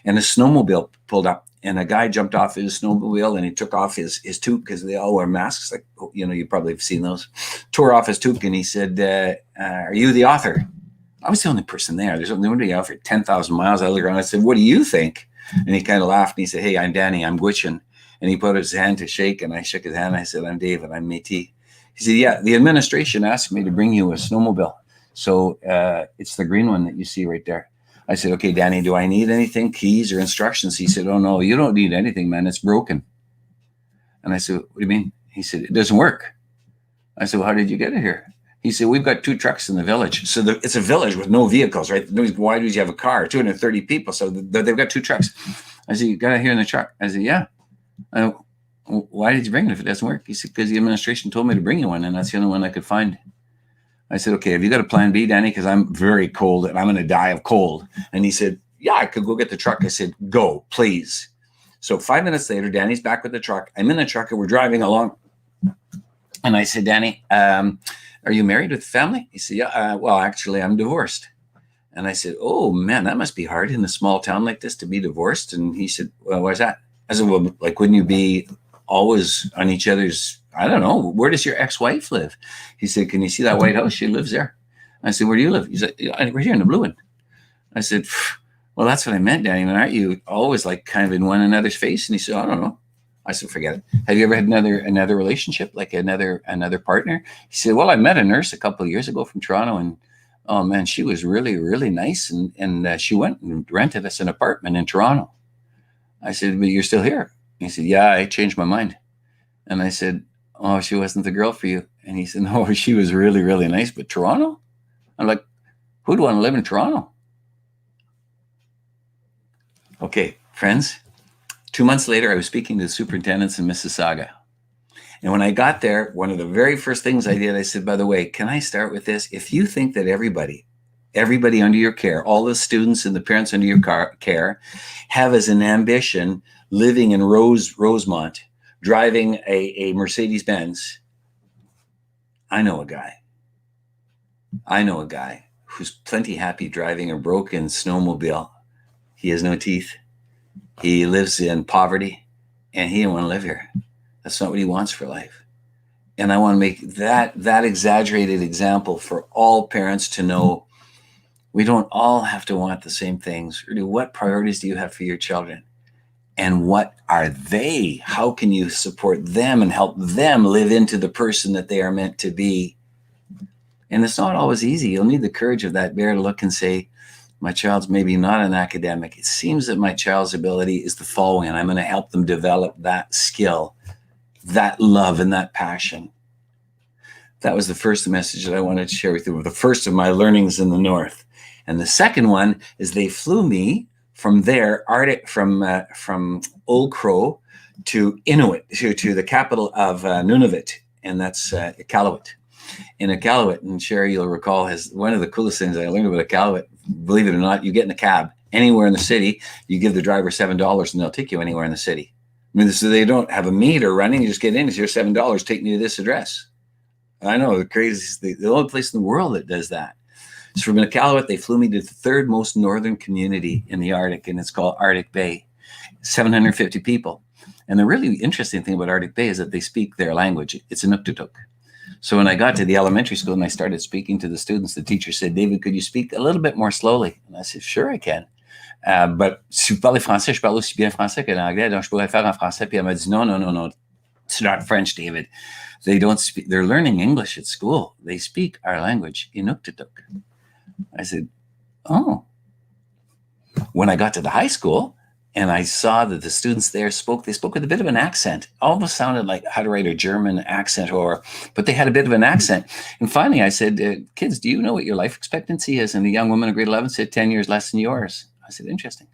And a snowmobile pulled up, and a guy jumped off his snowmobile, and he took off his toque, because they all wear masks. Like, you probably have seen those. Tore off his toque, and he said, "Are you the author?" I was the only person there. There's nobody out for 10,000 miles. I looked around. I said, "What do you think?" And he kind of laughed, and he said, "Hey, I'm Danny. I'm Gwich'in." And he put his hand to shake, and I shook his hand. I said, "I'm David. I'm Métis." He said, "Yeah, the administration asked me to bring you a snowmobile. So it's the green one that you see right there." I said, "Okay, Danny, do I need anything, keys or instructions?" He said, "Oh, no, you don't need anything, man. It's broken." And I said, "What do you mean?" He said, "It doesn't work." I said, "Well, how did you get it here?" He said, "We've got 2 trucks in the village." So it's a village with no vehicles, right? Why would you have a car? 230 people. So they've got 2 trucks. I said, "You got it here in the truck?" I said, "Yeah." "Why did you bring it if it doesn't work?" He said, "Because the administration told me to bring you one, and that's the only one I could find." I said, "Okay, have you got a plan B, Danny? Because I'm very cold, and I'm going to die of cold." And he said, "Yeah, I could go get the truck." I said, "Go, please." So 5 minutes later, Danny's back with the truck. I'm in the truck, and we're driving along. And I said, "Danny, are you married with a family?" He said, "Yeah, well, actually, I'm divorced." And I said, "Oh, man, that must be hard in a small town like this to be divorced." And he said, "Well, why's that?" I said, "Well, like, wouldn't you be always on each other's, I don't know, where does your ex-wife live?" He said, "Can you see that white house? She lives there." I said, "Where do you live?" He said, "Right here in the blue one." I said, "Well, that's what I meant, Danny. Aren't you always like kind of in one another's face?" And he said, "I don't know." I said, "Forget it. Have you ever had another relationship, like another partner?" He said, "Well, I met a nurse a couple of years ago from Toronto, and oh man, she was really, really nice. And she went and rented us an apartment in Toronto." I said, "But you're still here?" He said, "Yeah, I changed my mind." And I said, "Oh, she wasn't the girl for you." And he said, "No, she was really, really nice, but Toronto?" I'm like, who'd want to live in Toronto? Okay, friends. 2 months later, I was speaking to the superintendents in Mississauga. And when I got there, one of the very first things I did, I said, "By the way, can I start with this? If you think that everybody under your care, all the students and the parents under your care, have as an ambition living in Rosemont, driving a Mercedes-Benz, I know a guy who's plenty happy driving a broken snowmobile. He has no teeth. He lives in poverty, and he didn't want to live here. That's not what he wants for life." And I want to make that exaggerated example for all parents to know we don't all have to want the same things. Really, what priorities do you have for your children? And what are they? How can you support them and help them live into the person that they are meant to be? And it's not always easy. You'll need the courage of that bear to look and say, my child's maybe not an academic. It seems that my child's ability is the following, and I'm going to help them develop that skill, that love, and that passion. That was the first message that I wanted to share with you, the first of my learnings in the North. And the second one is they flew me from there, from Old Crow to Inuit, to the capital of Nunavut, and that's Iqaluit. In Iqaluit, and Sherry, you'll recall, has one of the coolest things I learned about Iqaluit. Believe it or not, you get in a cab anywhere in the city, you give the driver $7 and they'll take you anywhere in the city. I mean, so they don't have a meter running, you just get in, it's your $7, take me to this address. I know, the craziest, the only place in the world that does that. So from Iqaluit, they flew me to the third most northern community in the Arctic, and it's called Arctic Bay, 750 people. And the really interesting thing about Arctic Bay is that they speak their language. It's Inuktitut. So when I got to the elementary school and I started speaking to the students, the teacher said, David, could you speak a little bit more slowly? And I said, sure, I can. But si vous parlez français, je parle aussi bien français que l'anglais, donc je pourrais faire en français. Puis elle m'a dit, no, it's not French, David. They don't speak, they're learning English at school. They speak our language, Inuktitut. I said, oh. When I got to the high school and I saw that the students there spoke with a bit of an accent, almost sounded like how to write a German accent, but they had a bit of an accent. And finally I said, kids, do you know what your life expectancy is? And the young woman in grade 11 said 10 years less than yours. I said, interesting.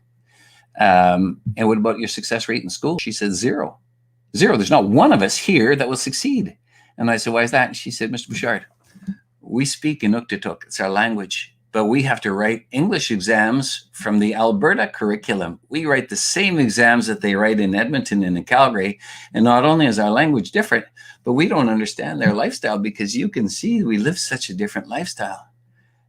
And what about your success rate in school? She said, zero. There's not one of us here that will succeed. And I said, why is that? And she said, Mr. Bouchard, we speak Inuktitut. It's our language. But we have to write English exams from the Alberta curriculum. We write the same exams that they write in Edmonton and in Calgary. And not only is our language different, but we don't understand their lifestyle because you can see we live such a different lifestyle.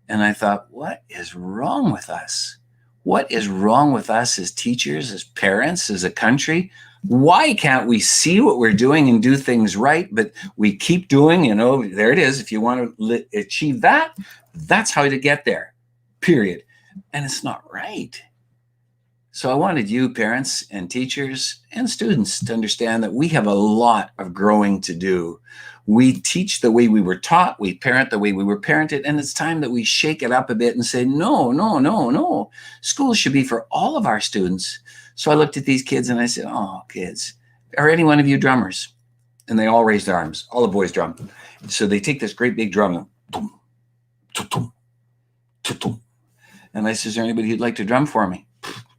And I thought, what is wrong with us? What is wrong with us as teachers, as parents, as a country? Why can't we see what we're doing and do things right? But we keep doing, there it is. If you want to achieve that, that's how to get there, period. And it's not right. So I wanted you, parents and teachers and students, to understand that we have a lot of growing to do. We teach the way we were taught, we parent the way we were parented, and it's time that we shake it up a bit and say, no. School should be for all of our students. So I looked at these kids and I said, oh, kids, are any one of you drummers? And they all raised their arms. All the boys drum. So they take this great big drum and and I said, is there anybody who'd like to drum for me?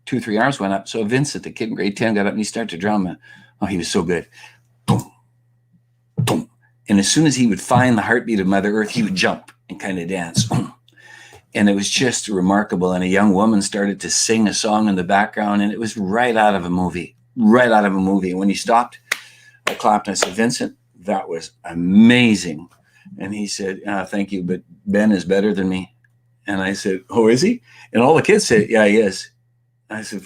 2 or 3 arms went up. So Vincent, the kid in grade 10, got up and he started to drum. Oh, he was so good. Boom, boom. And as soon as he would find the heartbeat of Mother Earth, he would jump and kind of dance. And it was just remarkable. And a young woman started to sing a song in the background, and it was right out of a movie. And when he stopped, I clapped and I said, Vincent, that was amazing. And he said, thank you, but Ben is better than me. And I said, oh, is he? And all the kids said, yeah, he is. And I said,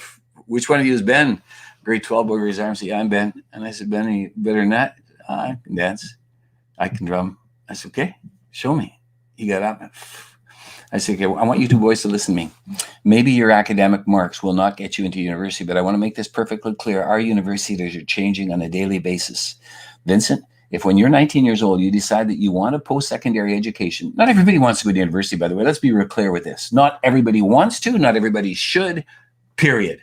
which one of you is Ben? Grade 12 boy raised his arm, said, yeah, I'm Ben. And I said, Ben, are you better than that? I can dance. I can drum. I said, okay, show me. He got up. I said, okay, I want you 2 boys to listen to me. Maybe your academic marks will not get you into university, but I want to make this perfectly clear. Our universities are changing on a daily basis. Vincent, if when you're 19 years old, you decide that you want a post-secondary education, not everybody wants to go to university, by the way. Let's be real clear with this. Not everybody wants to, not everybody should, period.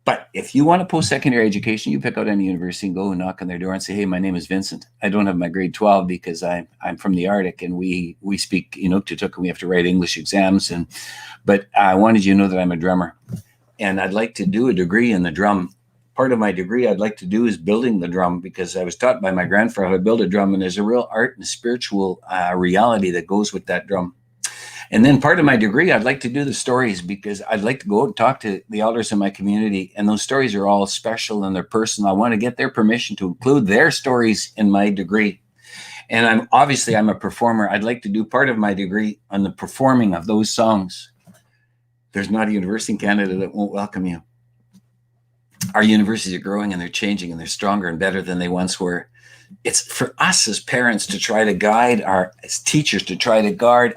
But if you want a post-secondary education, you pick out any university and go and knock on their door and say, hey, my name is Vincent. I don't have my grade 12 because I'm from the Arctic and we speak Inuktitut and we have to write English exams. But I wanted you to know that I'm a drummer. And I'd like to do a degree in the drum. Part of my degree I'd like to do is building the drum because I was taught by my grandfather how to build a drum. And there's a real art and spiritual reality that goes with that drum. And then part of my degree, I'd like to do the stories because I'd like to go out and talk to the elders in my community. And those stories are all special and they're personal. I want to get their permission to include their stories in my degree. And I'm a performer. I'd like to do part of my degree on the performing of those songs. There's not a university in Canada that won't welcome you. Our universities are growing and they're changing and they're stronger and better than they once were. It's for us as parents to try to guide as teachers, to try to guard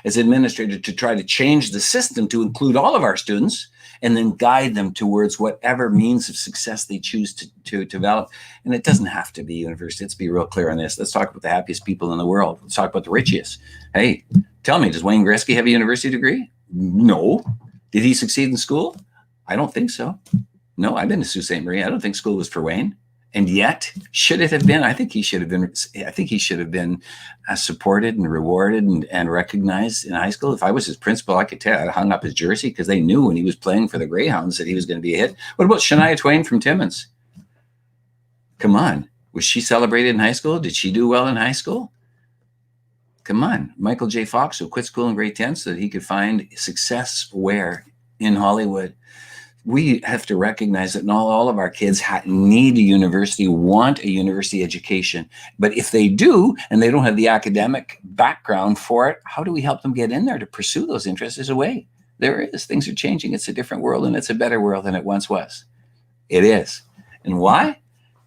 as administrators, to try to change the system to include all of our students and then guide them towards whatever means of success they choose to develop. And it doesn't have to be university. Let's be real clear on this. Let's talk about the happiest people in the world. Let's talk about the richest. Hey, tell me, does Wayne Gretzky have a university degree? No. Did he succeed in school? I don't think so. No, I've been to Sault Ste. Marie. I don't think school was for Wayne. And yet, should it have been? I think he should have been supported and rewarded and recognized in high school. If I was his principal, I could tell. I hung up his jersey because they knew when he was playing for the Greyhounds that he was going to be a hit. What about Shania Twain from Timmins? Come on. Was she celebrated in high school? Did she do well in high school? Come on. Michael J. Fox, who quit school in grade 10 so that he could find success where? In Hollywood. we have to recognize that not all of our kids need a university, want a university education. But if they do, and they don't have the academic background for it, how do we help them get in there to pursue those interests? There's a way. There is. Things are changing. It's a different world, and it's a better world than it once was. It is. And why?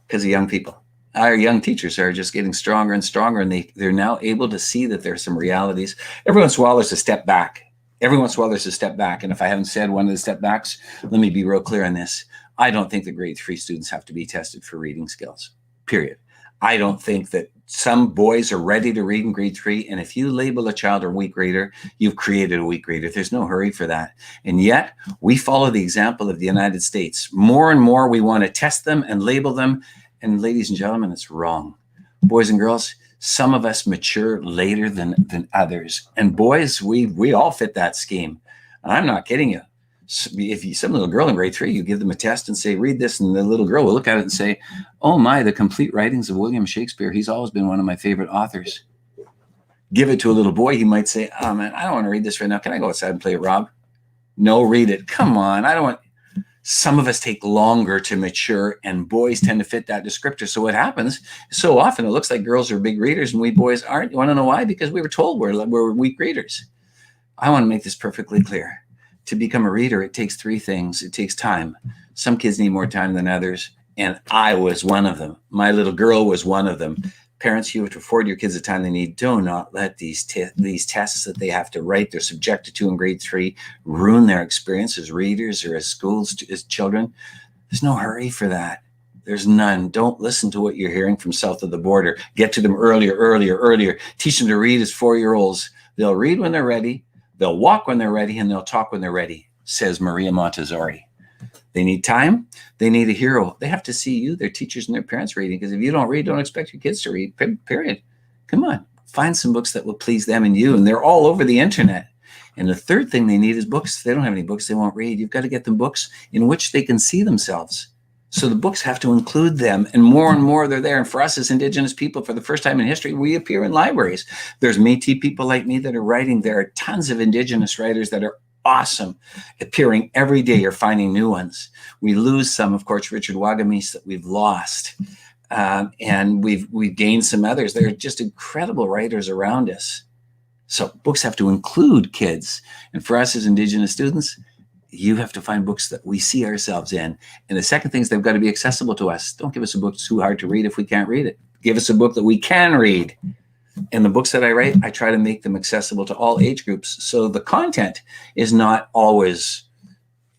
Because of young people. Our young teachers are just getting stronger and stronger, and they're now able to see that there's some realities. Every once in a while, there's a step back. Every once in a while, there's a step back. And if I haven't said one of the step backs, let me be real clear on this. I don't think the grade 3 students have to be tested for reading skills, period. I don't think that some boys are ready to read in grade 3. And if you label a child a weak reader, you've created a weak reader. There's no hurry for that. And yet we follow the example of the United States. More and more, we want to test them and label them. And ladies and gentlemen, it's wrong. Boys and girls, some of us mature later than others. And boys, we all fit that scheme. And I'm not kidding you. If some little girl in grade 3, you give them a test and say, read this, and the little girl will look at it and say, oh my, the complete writings of William Shakespeare. He's always been one of my favorite authors. Give it to a little boy, he might say, oh man, I don't want to read this right now. Can I go outside and play it, Rob? No, read it. Come on, I don't want. Some of us take longer to mature, and boys tend to fit that descriptor. So what happens, so often it looks like girls are big readers and we boys aren't. You want to know why? Because we were told we're weak readers. I want to make this perfectly clear. To become a reader, it takes 3 things. It takes time. Some kids need more time than others, and I was one of them. My little girl was one of them. Parents, you have to afford your kids the time they need. Do not let these tests that they have to write, they're subjected to in grade 3, ruin their experience as readers or as schools, as children. There's no hurry for that. There's none. Don't listen to what you're hearing from south of the border. Get to them earlier. Teach them to read as 4-year-olds. They'll read when they're ready. They'll walk when they're ready, and they'll talk when they're ready, says Maria Montessori. They need time. They need a hero. They have to see you, their teachers and their parents reading, because if you don't read, don't expect your kids to read, period. Come on, find some books that will please them and you, and they're all over the internet. And the third thing they need is books. If they don't have any books they won't read, you've got to get them books in which they can see themselves. So the books have to include them, and more they're there. And for us as Indigenous people, for the first time in history, we appear in libraries. There's Métis people like me that are writing. There are tons of Indigenous writers that are awesome, appearing every day. You're finding new ones. We lose some, of course, Richard Wagamese that we've lost, and we've gained some others. They're just incredible writers around us. So books have to include kids, and for us as Indigenous students, you have to find books that we see ourselves in. And the second thing is they've got to be accessible to us. Don't give us a book too hard to read if we can't read it. Give us a book that we can read. And the books that I write, I try to make them accessible to all age groups. So the content is not always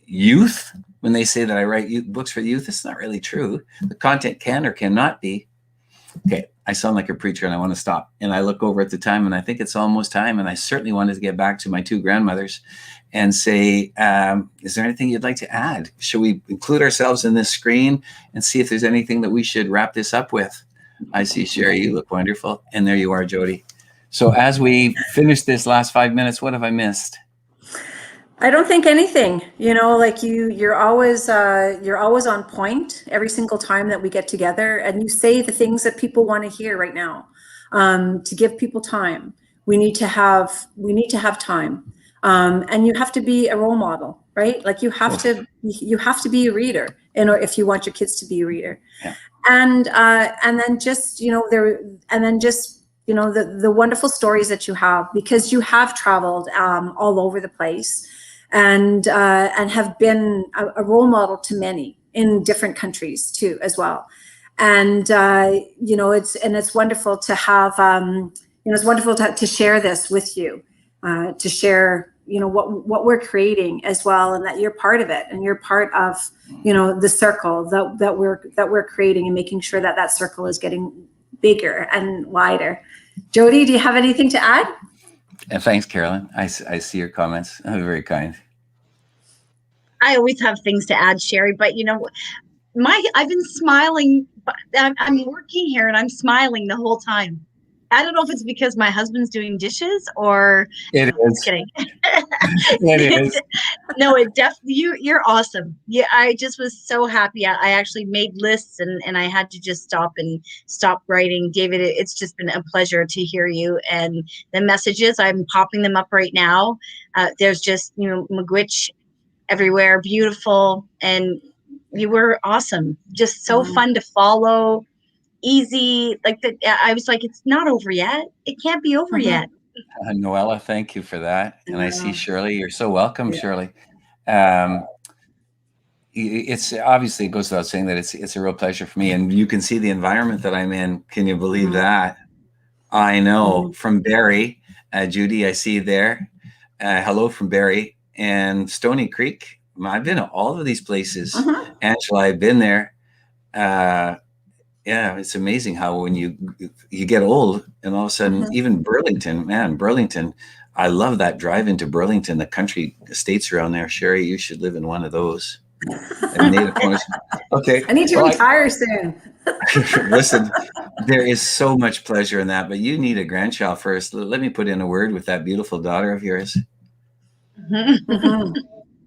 youth. When they say that I write books for youth, it's not really true. The content can or cannot be. Okay, I sound like a preacher and I want to stop. And I look over at the time and I think it's almost time. And I certainly wanted to get back to my 2 grandmothers and say, is there anything you'd like to add? Should we include ourselves in this screen and see if there's anything that we should wrap this up with? I see Sherry, you look wonderful. And there you are, Jody. So as we finish this last 5 minutes, what have I missed? I don't think anything. You know, like you're always on point every single time that we get together, and you say the things that people want to hear right now. To give people time, we need to have time, and you have to be a role model, right? Like you have to be a reader, if you want your kids to be a reader. Yeah. And then just the wonderful stories that you have, because you have traveled all over the place, and have been a role model to many in different countries too as well. And it's wonderful to have it's wonderful to share this with you, to share what we're creating as well, and that you're part of it, and you're part of the circle that we're creating, and making sure that circle is getting bigger and wider. Jody, do you have anything to add? And thanks, Carolyn. I see your comments. Very kind. I always have things to add, Sherry, but I've been smiling. I'm working here and I'm smiling the whole time. I don't know if it's because my husband's doing dishes or. It is. Just kidding. It is. No, it definitely. You're awesome. Yeah, I just was so happy. I actually made lists and I had to just stop writing. David, it's just been a pleasure to hear you, and the messages. I'm popping them up right now. There's just Miigwech everywhere, beautiful, and you were awesome. Just so fun to follow, easy. Like I was like, it's not over yet. It can't be over yet. Noella, thank you for that. And I see Shirley. You're so welcome, Shirley. It's obviously, it goes without saying that it's a real pleasure for me. And you can see the environment that I'm in. Can you believe that? I know. From Barrie, Judy, I see you there. Hello from Barrie and Stony Creek. I've been to all of these places. Angela, I've been there. Yeah, it's amazing how when you get old and all of a sudden, even Burlington, man, Burlington, I love that drive into Burlington, the country estates around there. Sherry, you should live in one of those. Okay. I need to retire soon. Listen, there is so much pleasure in that, but you need a grandchild first. Let me put in a word with that beautiful daughter of yours.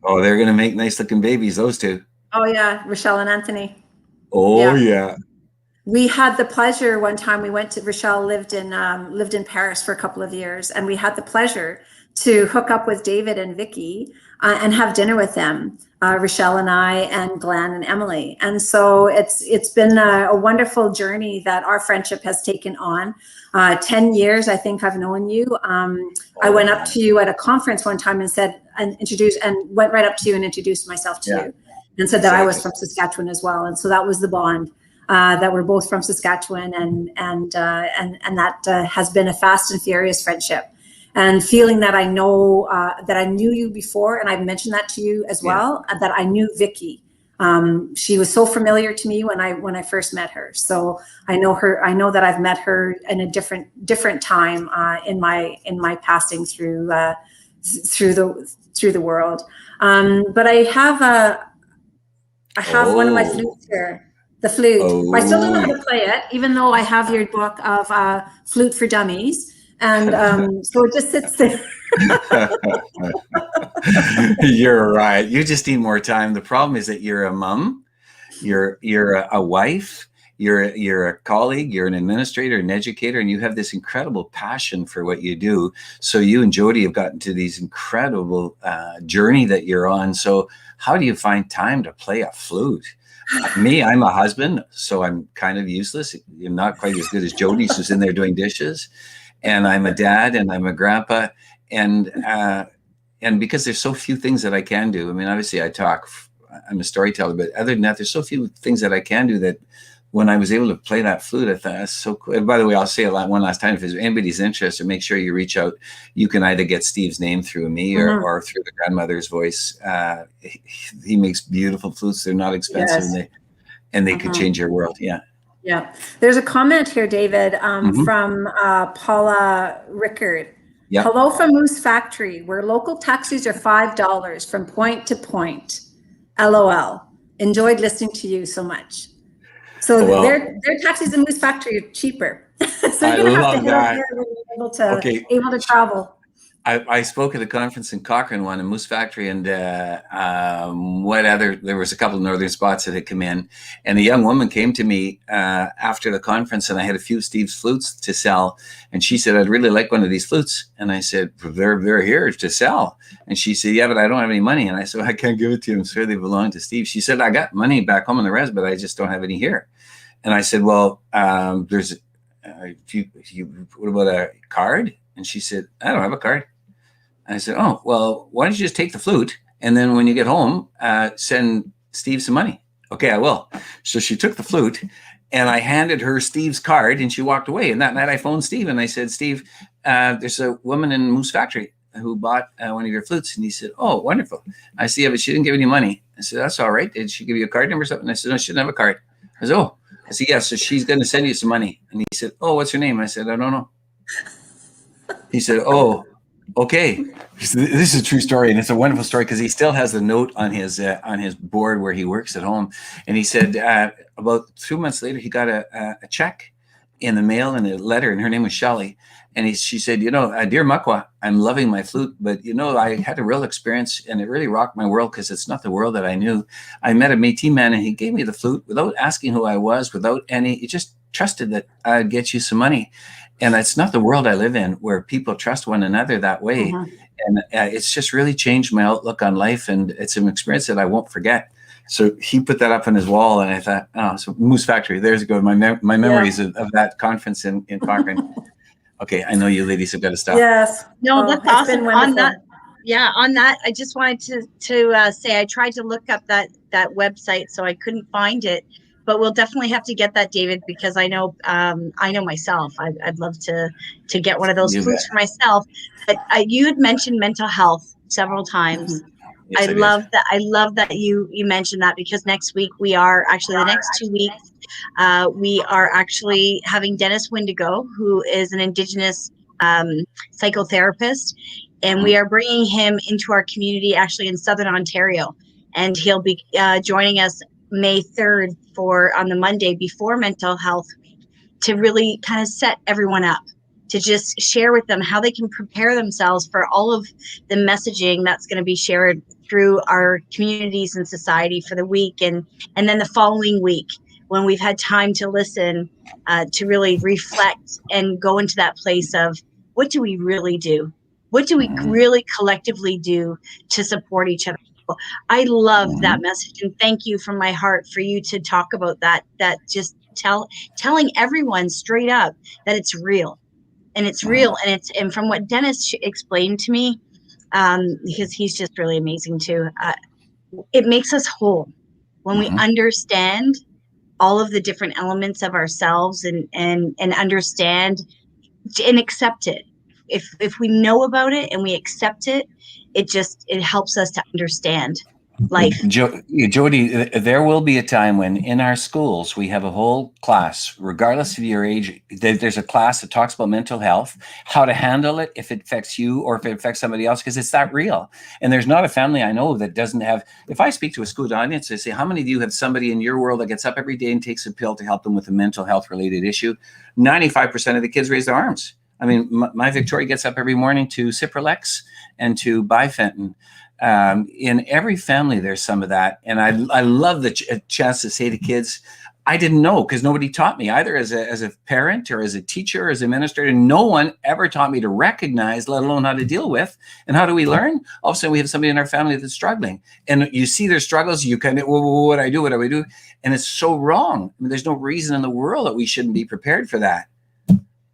Oh, they're going to make nice looking babies, those two. Oh yeah, Rochelle and Anthony. Oh yeah. We had the pleasure one time. We went to Rochelle lived in Paris for a couple of years, and we had the pleasure to hook up with David and Vicky and have dinner with them. Rochelle and I and Glenn and Emily. And so it's been a wonderful journey that our friendship has taken on. 10 years, I think I've known you. I went up to you at a conference one time and said, and went right up to you and introduced myself to you and said that I was from Saskatchewan as well. And so that was the bond, that we're both from Saskatchewan, and that has been a fast and furious friendship. And feeling that I know that I knew you before, and I've mentioned that to you as well, that I knew Vicky. She was so familiar to me when I first met her. So I know her. I know that I've met her in a different time in my passing through the world. But I have one of my flutes here. The flute. I still don't know how to play it, even though I have your book of Flute for Dummies. And so it just sits there. You're right. You just need more time. The problem is that you're a mom, you're a wife, you're a colleague, you're an administrator, an educator, and you have this incredible passion for what you do. So you and Jody have gotten to these incredible journey that you're on. So how do you find time to play a flute? Me, I'm a husband, so I'm kind of useless. You're not quite as good as Jody's, who's in there doing dishes. And I'm a dad and I'm a grandpa, and because there's so few things that I can do. I mean, obviously I talk, I'm a storyteller, but other than that, there's so few things that I can do that when I was able to play that flute, I thought that's so cool. And by the way, I'll say it one last time, if anybody's interested, make sure you reach out. You can either get Steve's name through me or through the grandmother's voice. He makes beautiful flutes. They're not expensive, and they could change your world. Yeah. Yeah, there's a comment here, David, from Paula Rickard. Yep. Hello from Moose Factory, where local taxis are $5 from point to point. LOL. Enjoyed listening to you so much. So their taxis in Moose Factory are cheaper. So you're gonna have to head over there when you're able to travel. I spoke at a conference in Cochrane, one in Moose Factory, and there was a couple of northern spots that had come in, and a young woman came to me after the conference, and I had a few Steve's flutes to sell, and she said, I'd really like one of these flutes. And I said, they're here to sell. And she said, yeah, but I don't have any money. And I said, I can't give it to you. I'm sure they belong to Steve. She said, I got money back home in the res, but I just don't have any here. And I said, well, what about a card? And she said, I don't have a card. I said, oh, well, why don't you just take the flute, and then when you get home, send Steve some money. Okay, I will. So she took the flute, and I handed her Steve's card, and she walked away. And that night I phoned Steve, and I said, Steve, there's a woman in Moose Factory who bought one of your flutes. And he said, oh, wonderful. I said, yeah, but she didn't give any money. I said, that's all right. Did she give you a card number or something? I said, no, she didn't have a card. I said, oh. I said, yeah, so she's going to send you some money. And he said, oh, what's her name? I said, I don't know. He said, oh, okay. This is a true story, and it's a wonderful story because he still has the note on his board where he works at home. And he said about 2 months later, he got a check, in the mail in a letter, and her name was Shelley. And she said, you know, dear Makwa, I'm loving my flute, but you know, I had a real experience and it really rocked my world because it's not the world that I knew. I met a Métis man and he gave me the flute without asking who I was, without any, he just trusted that I'd get you some money. And it's not the world I live in where people trust one another that way. Mm-hmm. And it's just really changed my outlook on life. And it's an experience that I won't forget. So he put that up on his wall and I thought, oh, so Moose Factory, there's go my memories of that conference in Cochrane. Okay, I know you ladies have got to stop. Yes. No, that's awesome. On that, I just wanted to say I tried to look up that website, so I couldn't find it. But we'll definitely have to get that, David, because I know myself. I'd love to get one of those flutes for myself. But you had mentioned mental health several times. Yes, I love that you mentioned that, because next week we are actually the next 2 weeks. We are actually having Dennis Windigo, who is an Indigenous psychotherapist, and we are bringing him into our community actually in Southern Ontario, and he'll be joining us May 3rd on the Monday before Mental Health Week, to really kind of set everyone up, to just share with them how they can prepare themselves for all of the messaging that's going to be shared through our communities and society for the week, and then the following week, when we've had time to listen, to really reflect and go into that place of what do we really do? What do we really collectively do to support each other? I love that message, and thank you from my heart for you to talk about that just telling everyone straight up that it's real, and it's real, and from what Dennis explained to me, because he's just really amazing too, it makes us whole when we understand all of the different elements of ourselves and understand and accept it. If we know about it and we accept it, it helps us to understand life. Jody, there will be a time when in our schools we have a whole class, regardless of your age, there's a class that talks about mental health, how to handle it if it affects you or if it affects somebody else, because it's that real. And there's not a family I know that doesn't have, if I speak to a school audience, I say, how many of you have somebody in your world that gets up every day and takes a pill to help them with a mental health related issue? 95% of the kids raise their arms. I mean, my Victoria gets up every morning to Cipralex and to Bifenton. In every family, there's some of that. And I love the chance to say to kids, I didn't know, because nobody taught me either as a parent or as a teacher or as an administrator. No one ever taught me to recognize, let alone how to deal with. And how do we learn? All of a sudden, we have somebody in our family that's struggling. And you see their struggles. You kind of, what do I do? What do I do? And it's so wrong. I mean, there's no reason in the world that we shouldn't be prepared for that.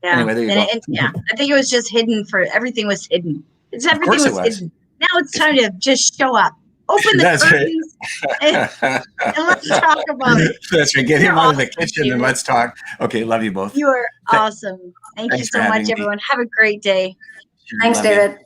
Yeah. Anyway, there you go. I think it was just hidden everything was hidden. Everything was hidden. Now it's time to just show up. Open the curtains and let's talk about it. That's right. Get him out of the kitchen and let's talk. Okay, love you both. You are awesome. Thank you so much, everyone. Have a great day. Thanks, David.